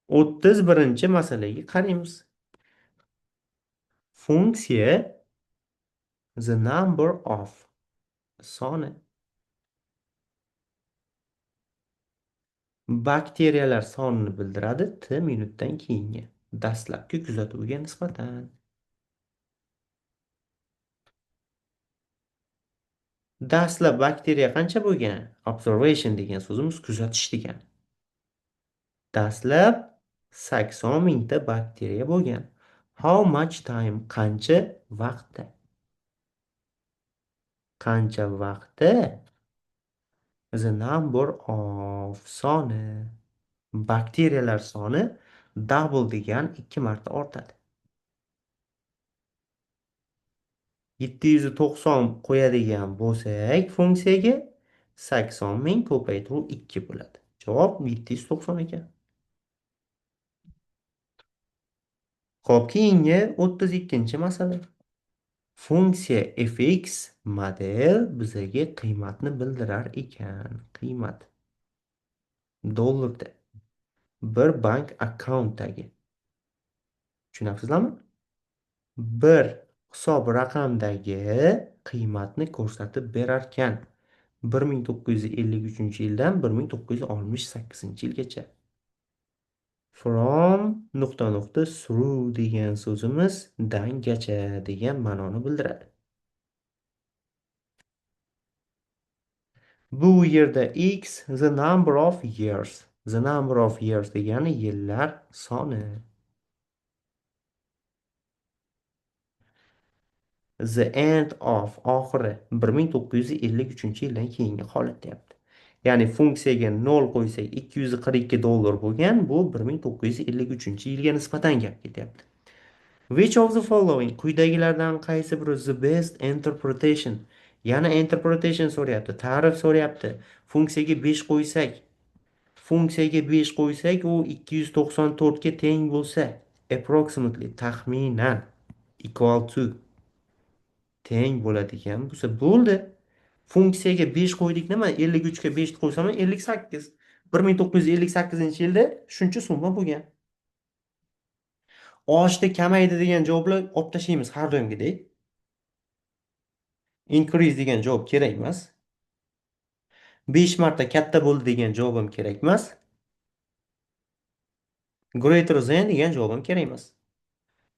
31-masalaga qaraymiz. Funksiya the number of soni bakteriyalar sonini bildiradi t minutdan keyingi dastlabki kuzatuvga nisbatan. Dastlab bakteriya qancha bo'lgan? Observation degan so'zimiz kuzatish degan. Dastlab 80 mingta bakteriya bo'lgan. How much time? Qancha vaqtda? Qancha vaqtda? The number of soni. Bakteriyalar soni double degan 2 marta ortadi. 790 qo'yadigan bo'lsak funksiyaga 80 ming ko'paytiruv 2 bo'ladi. Javob 790 ekan. Xo'p, keyingi 32-masala. Funksiya fx model bizga qiymatni bildirar ekan. Qiymat dollarda. Bir bank akkauntdagi. Tushunasizlarmi? Bir hisob raqamdagi qiymatni ko'rsatib berar ekan. 1953-yildan 1968-yilgacha. From nuqta nuqta through degan so'zimiz dangacha degan ma'noni bildiradi. Bu yerda x the number of years. The number of years degani yillar soni. The end of oxiri 1953-yildan keyingi holat deyapti. Ya'ni funksiyaga 0 qo'ysak $242 bo'lgan, bu 1953-yilga nisbatan gap ketyapti. Which of the following quyidagilardan qaysi biri the best interpretation? Yana interpretation so'rayapti, ta'rif so'rayapti. Funksiyaga 5 qo'ysak, u 294 ga teng bo'lsa, approximately taxminan equal to teng bo'ladigan bo'lsa bo'ldi. Funksiyaga 5 qo'ydik, nima? 53 ga 5 qo'ysam 58. 1958-yilda shuncha summa bo'lgan. Oshdi, kamaydi degan javoblar olib tashlaymiz har doimgidek. Increase degan javob kerak emas. 5 marta katta bo'ldi degan javob ham kerak emas. Greater than degan javob ham kerak emas.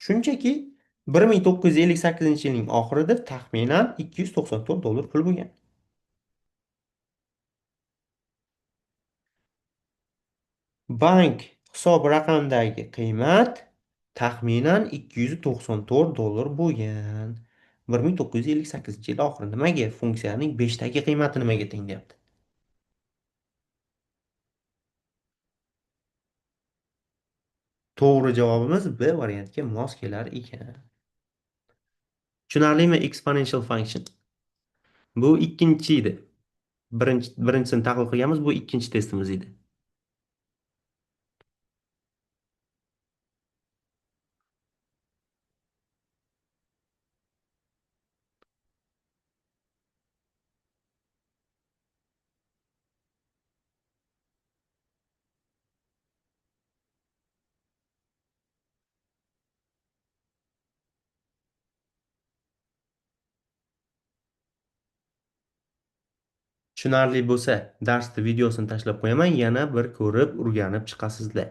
Shunchaki 1958-yilning oxirida taxminan $294 pul bo'lgan. Bank hisob raqamidagi qiymat taxminan $294 bo'lgan. 1958-yil oxiri nimaga? Funksiyaning 5 dagi qiymati nimaga teng deyapti? To'g'ri javobimiz B variantga mos kelar ekan. Tushunarlimi? Exponential function. Bu ikkinchi edi. Birinchisini tahlil qilganmiz, bu ikkinchi testimiz edi. tushunarli bo'lsa darsni videosini tashlab qo'yaman, yana bir ko'rib o'rganib chiqasizlar.